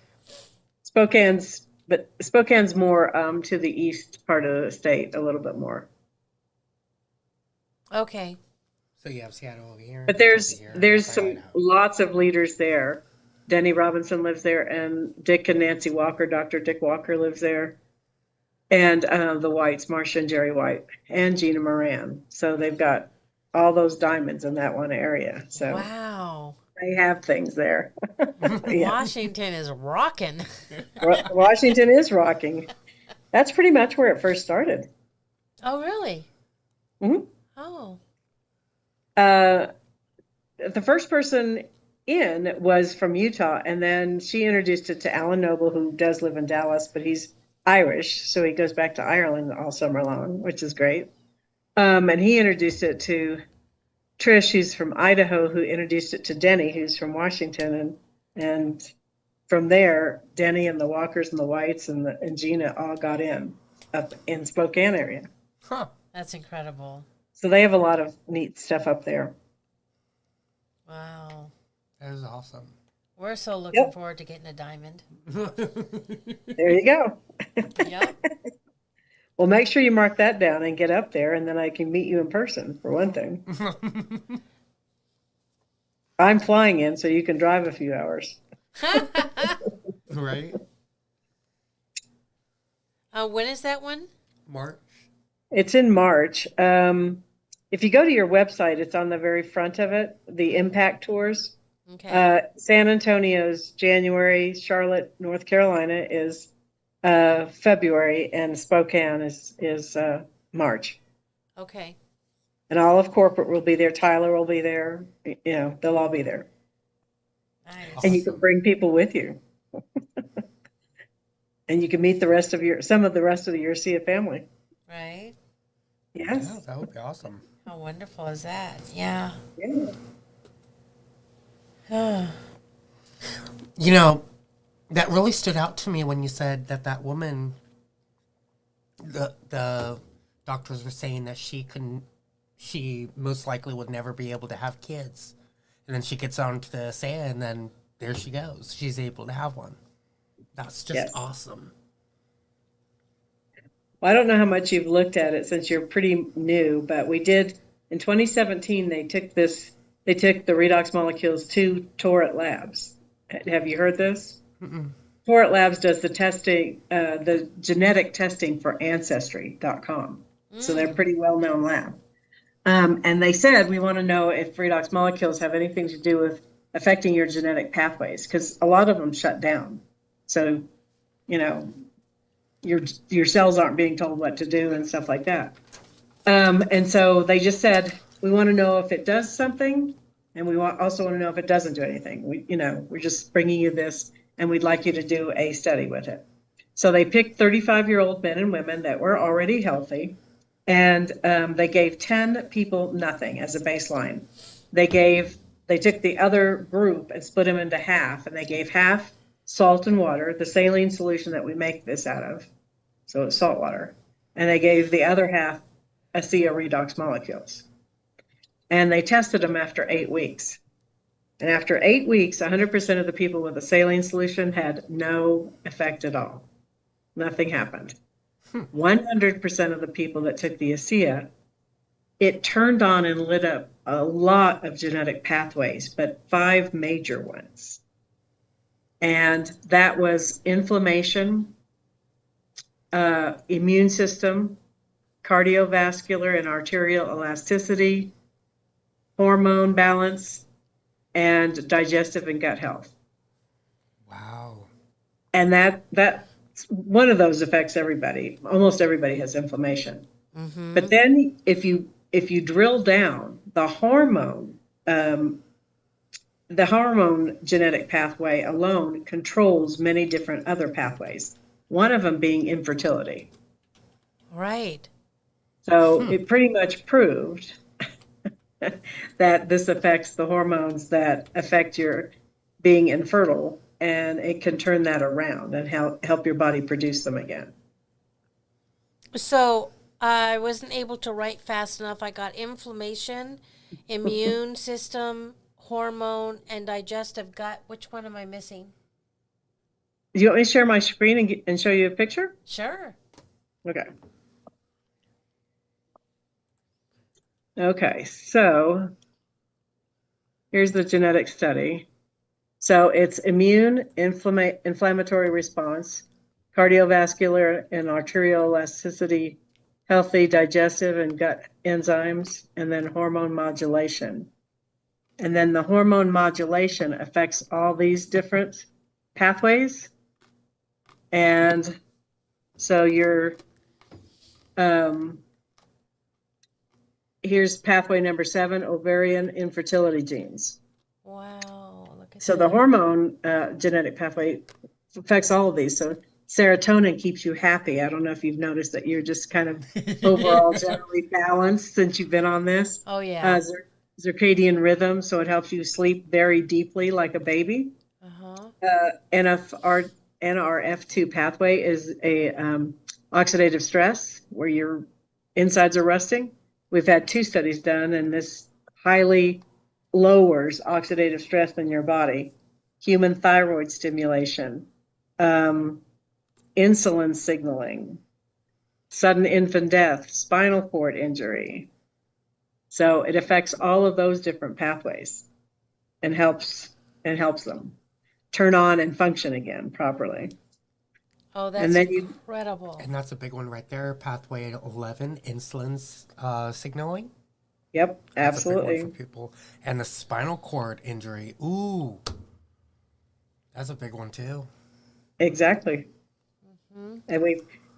Spokane's more to the east part of the state, a little bit more. Okay. So you have Seattle over here. But there's lots of leaders there. Denny Robinson lives there, and Dick and Nancy Walker, Dr. Dick Walker lives there. And the Whites, Marcia and Jerry White, and Gina Moran. So they've got all those diamonds in that one area. So wow, they have things there. Yeah. Washington is rocking. Washington is rocking. That's pretty much where it first started. Oh, really? Mm-hmm. Oh. The first person in was from Utah, and then she introduced it to Alan Noble, who does live in Dallas, but he's Irish, so he goes back to Ireland all summer long, which is great. And he introduced it to Trish, who's from Idaho, who introduced it to Denny, who's from Washington. And from there, Denny and the Walkers and the Whites and Gina all got in up in Spokane area. Huh. That's incredible. So they have a lot of neat stuff up there. Wow. That is awesome. We're so looking forward to getting a diamond. There you go. Yep. Well, make sure you mark that down and get up there, and then I can meet you in person, for one thing. I'm flying in, so you can drive a few hours. Right? When is that one? March. It's in March. If you go to your website, it's on the very front of it, the Impact Tours. Okay. San Antonio's January, Charlotte, North Carolina is February, and Spokane is March. Okay. And all of corporate will be there. Tyler will be there. You know, they'll all be there. Nice. And you can Awesome. bring people with you. And you can meet some of the rest of the Urcia family. Right? Yeah, Yes. that would be awesome. How wonderful is that? Yeah. Yeah. You know, that really stood out to me when you said that that woman, the doctors were saying that she most likely would never be able to have kids. And then she gets on to the Asea, and then there she goes. She's able to have one. That's just Yes. awesome. Well, I don't know how much you've looked at it since you're pretty new, but we did in 2017. They took the redox molecules to Torit Labs. Have you heard this? Mm-mm. Torit Labs does the testing, the genetic testing for Ancestry.com. So they're a pretty well known lab. And they said, we want to know if redox molecules have anything to do with affecting your genetic pathways, because a lot of them shut down. So, you know, your cells aren't being told what to do and stuff like that. And so they just said, we want to know if it does something, and we also want to know if it doesn't do anything. We're just bringing you this, and we'd like you to do a study with it. So they picked 35-year-old men and women that were already healthy, and they gave 10 people nothing as a baseline. They took the other group and split them into half, and they gave half salt and water, the saline solution that we make this out of. So it's salt water. And they gave the other half Asea redox molecules. And they tested them after 8 weeks. And after 8 weeks, 100% of the people with a saline solution had no effect at all. Nothing happened. 100% of the people that took the Asea, it turned on and lit up a lot of genetic pathways, but 5 major ones. And that was inflammation, immune system, cardiovascular and arterial elasticity, hormone balance, and digestive and gut health. Wow. And that one of those affects everybody. Almost everybody has inflammation. But then if you drill down, the hormone genetic pathway alone controls many different other pathways, one of them being infertility. Right. So it pretty much proved that this affects the hormones that affect your being infertile, and it can turn that around and help your body produce them again. So I wasn't able to write fast enough. I got inflammation, immune system, hormone, and digestive gut. Which one am I missing? Do you want me to share my screen and show you a picture? Sure. Okay. Okay, so here's the genetic study. So it's immune, inflammatory response, cardiovascular and arterial elasticity, healthy digestive and gut enzymes, and then hormone modulation. And then the hormone modulation affects all these different pathways. And so here's pathway number 7, ovarian infertility genes. Wow. Look at So that. the hormone genetic pathway affects all of these. So serotonin keeps you happy. I don't know if you've noticed that you're just kind of overall generally balanced since you've been on this. Oh, yeah. Circadian rhythm, so it helps you sleep very deeply like a baby. NRF2 pathway is a oxidative stress where your insides are rusting. We've had 2 studies done, and this highly lowers oxidative stress in your body. Human thyroid stimulation, insulin signaling, sudden infant death, spinal cord injury. So it affects all of those different pathways and helps them turn on and function again properly. Oh, that's And then incredible. And that's a big one right there. Pathway 11, insulin's signaling. Yep, That's a big one for absolutely. people. And the spinal cord injury. Ooh, that's a big one too. Exactly. Hmm. And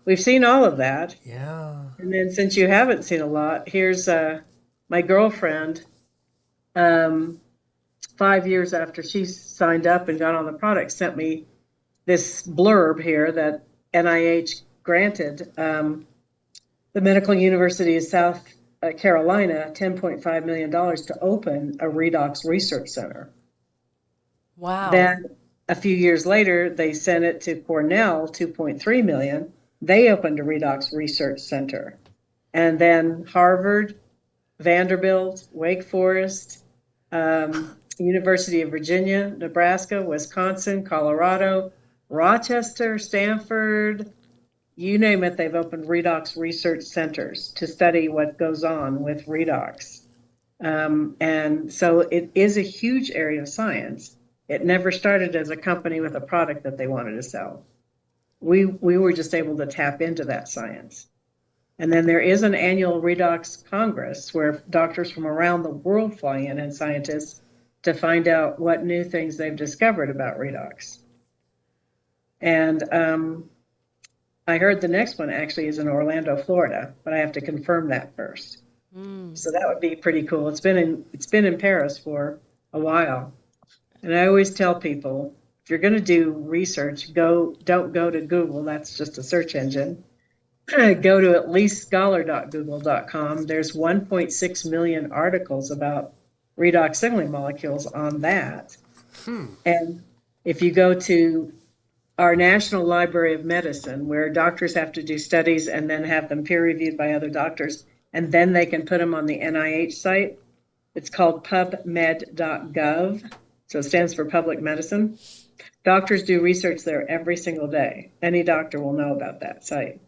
we've seen all of that. Yeah. And then since you haven't seen a lot, here's my girlfriend, um, 5 years after she signed up and got on the product, sent me this blurb here that NIH granted the Medical University of South Carolina $10.5 million to open a redox research center. Wow. Then a few years later, they sent it to Cornell, 2.3 million. They opened a redox research center. And then Harvard, Vanderbilt, Wake Forest, University of Virginia, Nebraska, Wisconsin, Colorado, Rochester, Stanford, you name it, they've opened redox research centers to study what goes on with redox. And so it is a huge area of science. It never started as a company with a product that they wanted to sell. We were just able to tap into that science. And then there is an annual redox congress where doctors from around the world fly in and scientists to find out what new things they've discovered about redox. And I heard the next one actually is in Orlando, Florida, but I have to confirm that first. Mm. So that would be pretty cool. It's been in Paris for a while. And I always tell people, if you're going to do research, don't go to Google. That's just a search engine. Go to at least scholar.google.com. There's 1.6 million articles about redox signaling molecules on that. And if you go to our National Library of Medicine, where doctors have to do studies and then have them peer reviewed by other doctors, and then they can put them on the NIH site. It's called pubmed.gov. So it stands for public medicine. Doctors do research there every single day. Any doctor will know about that site.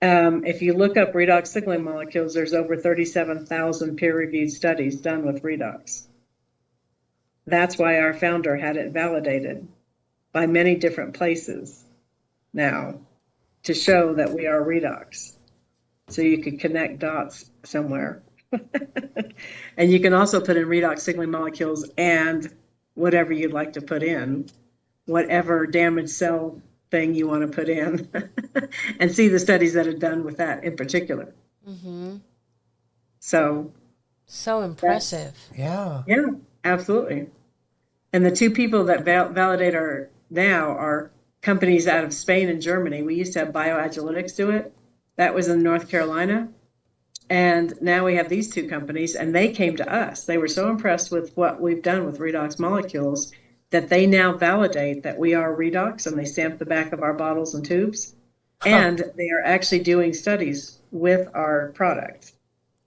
If you look up redox signaling molecules, there's over 37,000 peer-reviewed studies done with redox. That's why our founder had it validated by many different places now to show that we are redox. So you could connect dots somewhere. And you can also put in redox signaling molecules and whatever you'd like to put in, whatever damaged cell thing you want to put in, and see the studies that are done with that in particular. Mm-hmm. So impressive. Yeah. Yeah, absolutely. And the two people that validate our now are companies out of Spain and Germany. We used to have Bioagilitics do it. That was in North Carolina. And now we have these two companies, and they came to us. They were so impressed with what we've done with redox molecules that they now validate that we are redox, and they stamp the back of our bottles and tubes. And they are actually doing studies with our product.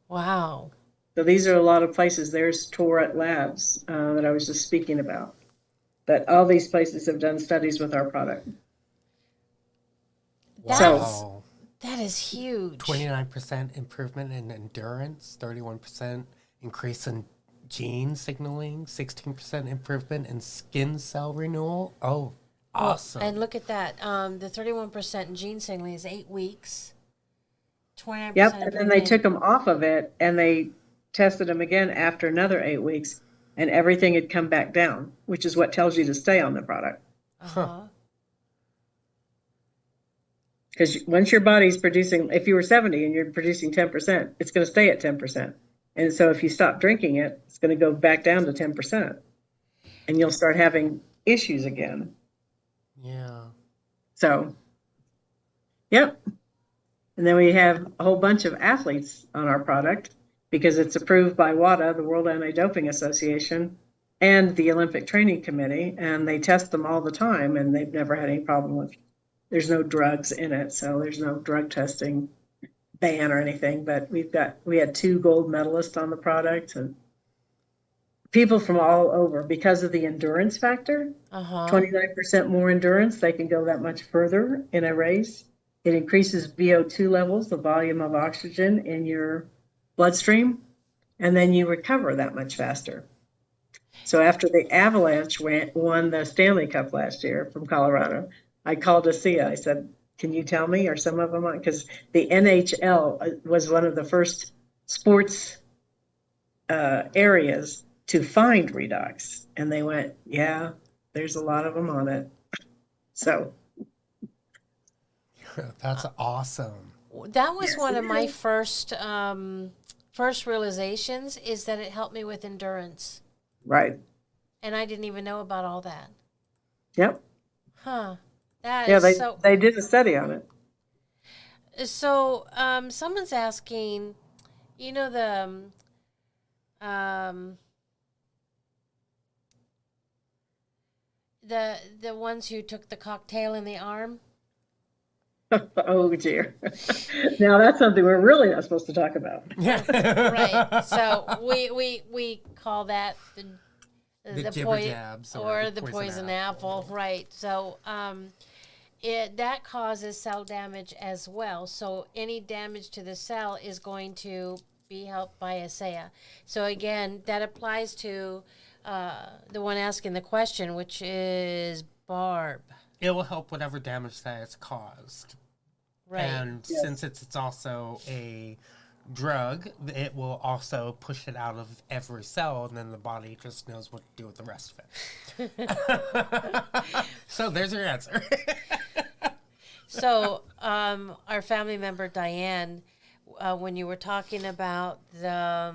Wow. So these are a lot of places. There's Tourette Labs that I was just speaking about. But all these places have done studies with our product. Wow. That is huge. 29% improvement in endurance, 31% increase in gene signaling, 16% improvement in skin cell renewal. Oh, awesome. And look at that. The 31% gene signaling is 8 weeks. 29%. Yep, and then they took them off of it and they tested them again after another 8 weeks, and everything had come back down, which is what tells you to stay on the product. Uh-huh. Because once your body's producing, if you were 70 and you're producing 10%, it's going to stay at 10%. And so if you stop drinking it, it's going to go back down to 10%. And you'll start having issues again. Yeah. So, yep. And then we have a whole bunch of athletes on our product because it's approved by WADA, the World Anti-Doping Association, and the Olympic Training Committee. And they test them all the time, and they've never had any problem with. There's no drugs in it, so there's no drug testing ban or anything. But we had 2 gold medalists on the product, and people from all over because of the endurance factor. 29% more endurance. They can go that much further in a race. It increases VO2 levels, the volume of oxygen in your bloodstream, and then you recover that much faster. So after the Avalanche won the Stanley Cup last year from Colorado, I called Asea. I said, can you tell me, are some of them on? Because the NHL was one of the first sports areas to find redox. And they went, yeah, there's a lot of them on it. So That's awesome. That was yes, one it of my is. first realizations, is that it helped me with endurance. Right. And I didn't even know about all that. Yep. Huh. That Yeah, is so. they did a study on it. So, someone's asking, you know, the ones who took the cocktail in the arm. Oh dear. Now that's something we're really not supposed to talk about. Right. So we call that The the jibber jabs or the poison apple. Right. So that causes cell damage as well. So any damage to the cell is going to be helped by ASEA. So again, that applies to the one asking the question, which is Barb. It will help whatever damage that it's caused. Right. And Yes. since it's also a drug, it will also push it out of every cell, and then the body just knows what to do with the rest of it. So there's your answer. So our family member Diane, when you were talking about the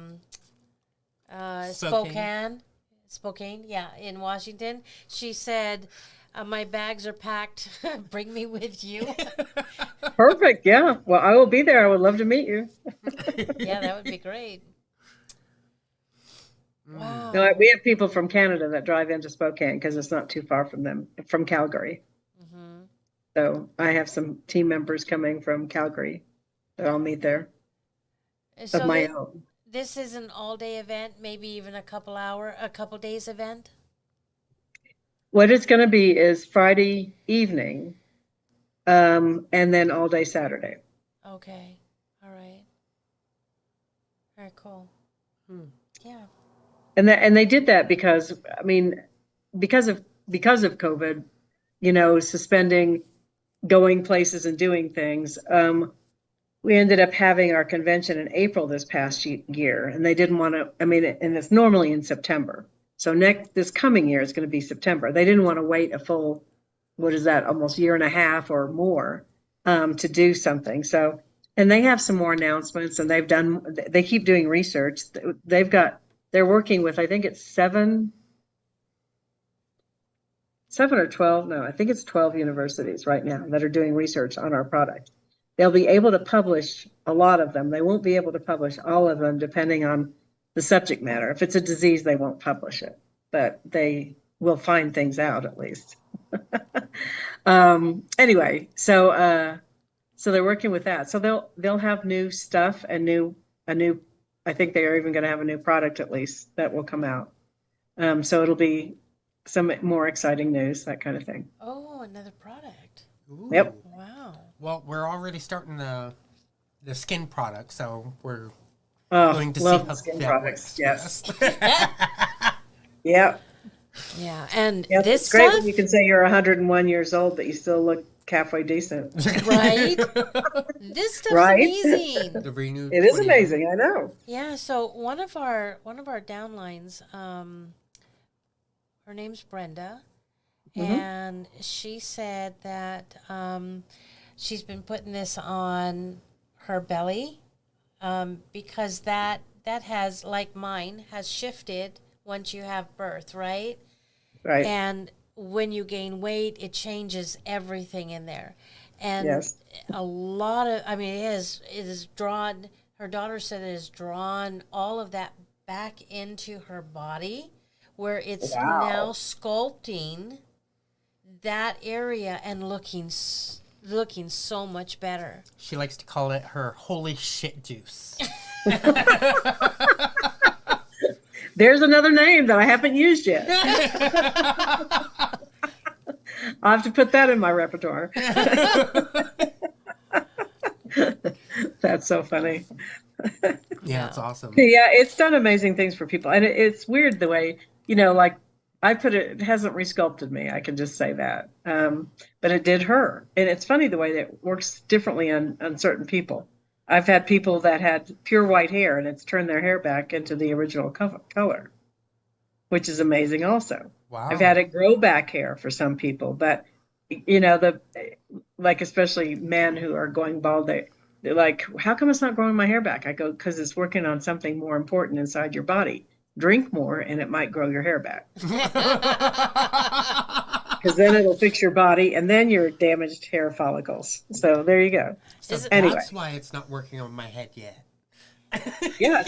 Spokane, yeah, in Washington, she said, my bags are packed. Bring me with you. Perfect. Yeah. Well, I will be there. I would love to meet you. Yeah, that would be great. Wow. No, we have people from Canada that drive into Spokane because it's not too far from them, from Calgary. Mm-hmm. So I have some team members coming from Calgary that I'll meet there So of my own. this is an all-day event, maybe even a couple days event. What it's going to be is Friday evening, and then all day Saturday. Okay. All right. Very cool. Yeah. And they did that because, I mean, because of COVID, you know, suspending going places and doing things. We ended up having our convention in April this past year, and they didn't want to. I mean, and it's normally in September. So this coming year is going to be September. They didn't want to wait a full, what is that, almost year and a half or more, to do something. So, and they have some more announcements, and they keep doing research. They're working with, I think it's seven or 12. No, I think it's 12 universities right now that are doing research on our product. They'll be able to publish a lot of them. They won't be able to publish all of them depending on the subject matter. If it's a disease, they won't publish it, but they will find things out at least. Anyway, so they're working with that. So they'll have new stuff and I think they are even going to have a new product at least that will come out. So it'll be some more exciting news, that kind of thing. Oh, another product. Ooh. Yep. Wow. Well, we're already starting the skin product, so we're Oh, going to see love how skin that products. works. Yes. first. Yeah. Yeah, and Yeah. this It's great stuff, when you can say you're 101 years old, but you still look halfway decent. right? This stuff's Right? amazing. The renewed It is 20. amazing. I know. Yeah, so one of our downlines, her name's Brenda, and she said that she's been putting this on her belly because that has, like mine, has shifted once you have birth, right? Right. And when you gain weight, it changes everything in there. And Yes. a lot of, I mean, it is drawn, her daughter said it has drawn all of that back into her body, where it's Wow. now sculpting that area and looking so much better. She likes to call it her holy shit juice. There's another name that I haven't used yet. I'll have to put that in my repertoire. That's so funny. Yeah, it's awesome. Yeah, it's done amazing things for people. And it's weird the way, you know, like I put it hasn't resculpted me. I can just say that. But it did her. And it's funny the way that it works differently on certain people. I've had people that had pure white hair and it's turned their hair back into the original color, which is amazing also. Wow. I've had it grow back hair for some people, but like especially men who are going bald, they're like, how come it's not growing my hair back? I go, because it's working on something more important inside your body. Drink more and it might grow your hair back. Because then it'll fix your body and then your damaged hair follicles. So there you go. So Anyway. That's why it's not working on my head yet. Yeah.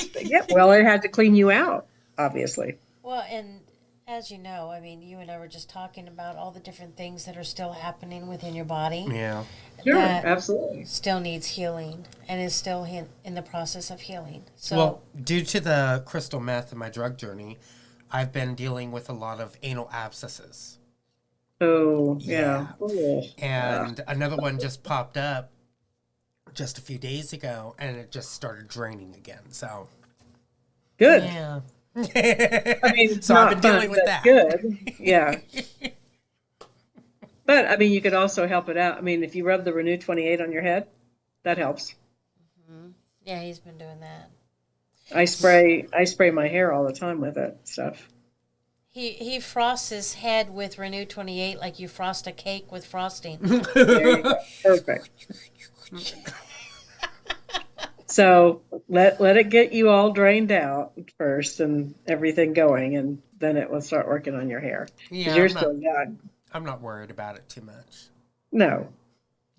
Well, it had to clean you out, obviously. Well, and as you know, I mean, you and I were just talking about all the different things that are still happening within your body. Yeah. Sure, that absolutely. Still needs healing and is still in the process of healing. So, Well, due to the crystal meth in my drug journey, I've been dealing with a lot of anal abscesses. Oh, yeah. Oh. And another one just popped up just a few days ago, and it just started draining again. So, Good. yeah. I mean, so I've been dealing with that. Good. Yeah. But I mean, you could also help it out. I mean, if you rub the Renew 28 on your head, that helps. Mm-hmm. Yeah, he's been doing that. I spray my hair all the time with it stuff. He frosts his head with Renew 28 like you frost a cake with frosting. There you go. Perfect. So let it get you all drained out first and everything going, and then it will start working on your hair. Yeah, You're still young. I'm not worried about it too much. No,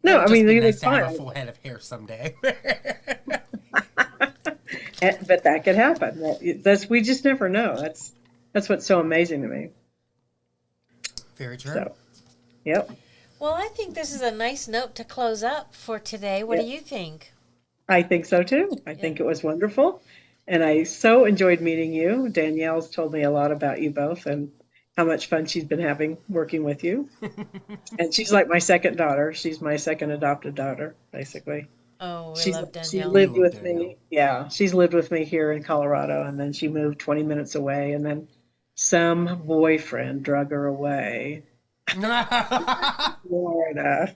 It'll I just mean, be it's nice to fine. have a full head of hair someday. But that could happen. We just never know. That's what's so amazing to me. Very true. So, yep. Well, I think this is a nice note to close up for today. What do you think? I think so too. I think it was wonderful. And I so enjoyed meeting you. Danielle's told me a lot about you both and how much fun she's been having working with you. And she's like my second daughter. She's my second adopted daughter, basically. Oh, we love Danielle. She lived with me. Yeah, she's lived with me here in Colorado, and then she moved 20 minutes away, and then some boyfriend drug her away. Florida.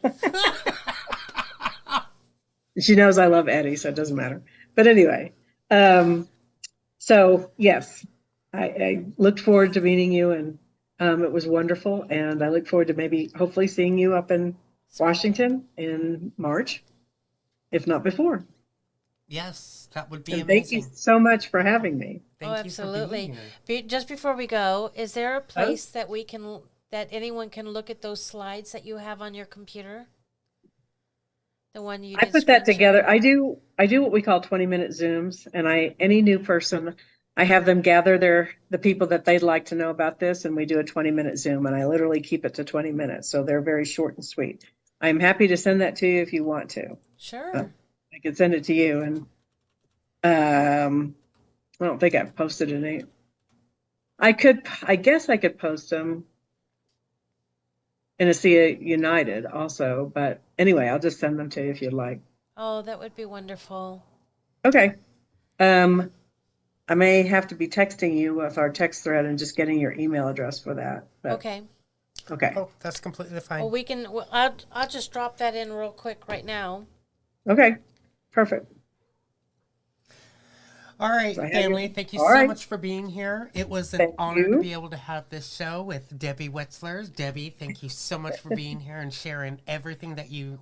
She knows I love Eddie, so it doesn't matter. But anyway, so yes, I looked forward to meeting you, and it was wonderful. And I look forward to hopefully seeing you up in Washington in March, if not before. Yes, that would be And amazing. thank you so much for having me. Thank you absolutely. for being here. Just before we go, is there a place that anyone can look at those slides that you have on your computer? The one you I did put that screenshot? together. I do what we call 20-minute Zooms, and any new person, I have them gather the people that they'd like to know about this, and we do a 20-minute Zoom, and I literally keep it to 20 minutes, so they're very short and sweet. I'm happy to send that to you if you want to. Sure. I could send it to you, and I don't think I've posted any. I guess I could post them in ASEA United also, but anyway, I'll just send them to you if you'd like. Oh, that would be wonderful. Okay. I may have to be texting you with our text thread and just getting your email address for that. But, Okay. Okay. Oh, that's completely fine. Well, I'll just drop that in real quick right now. Okay. Perfect. All right, family. Thank you All so right. much for being here. It was an Thank honor to you. be able to have this show with Debbie Wetzler. Debbie, thank you so much for being here and sharing everything that you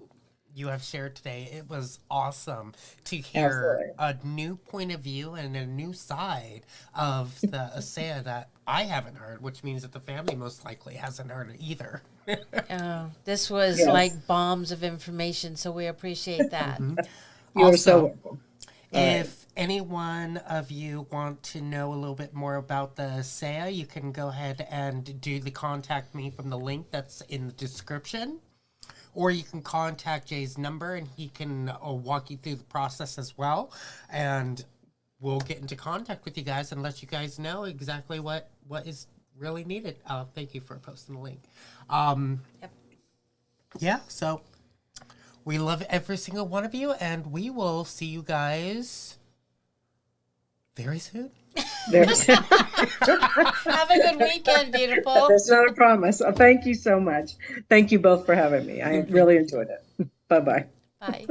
have shared today. It was awesome to hear a new point of view and a new side of the Asea that I haven't heard, which means that the family most likely hasn't heard it either. This was Yes. like bombs of information, so we appreciate that. You're so Also, welcome. if anyone of you want to know a little bit more about the Asea, you can go ahead and do the contact me from the link that's in the description. Or you can contact Jay's number and he can walk you through the process as well. And we'll get into contact with you guys and let you guys know exactly what is really needed. Thank you for posting the link. Yep. Yeah, so we love every single one of you, and we will see you guys very soon. There's, Have a good weekend, beautiful. there's not a promise. Thank you so much. Thank you both for having me. I really enjoyed it. Bye-bye. Bye.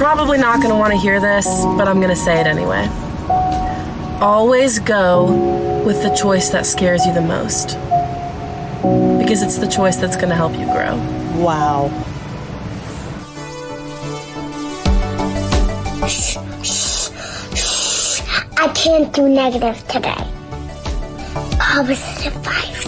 probably not going to want to hear this, but I'm going to say it anyway. Always go with the choice that scares you the most, because it's the choice that's going to help you grow. Wow. I can't do negative today. Positive vibes.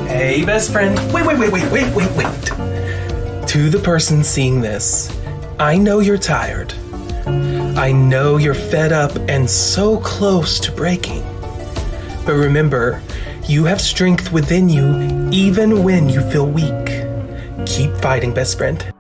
Hey, best friend. Wait. To the person seeing this, I know you're tired. I know you're fed up and so close to breaking. But remember, you have strength within you even when you feel weak. Keep fighting, best friend.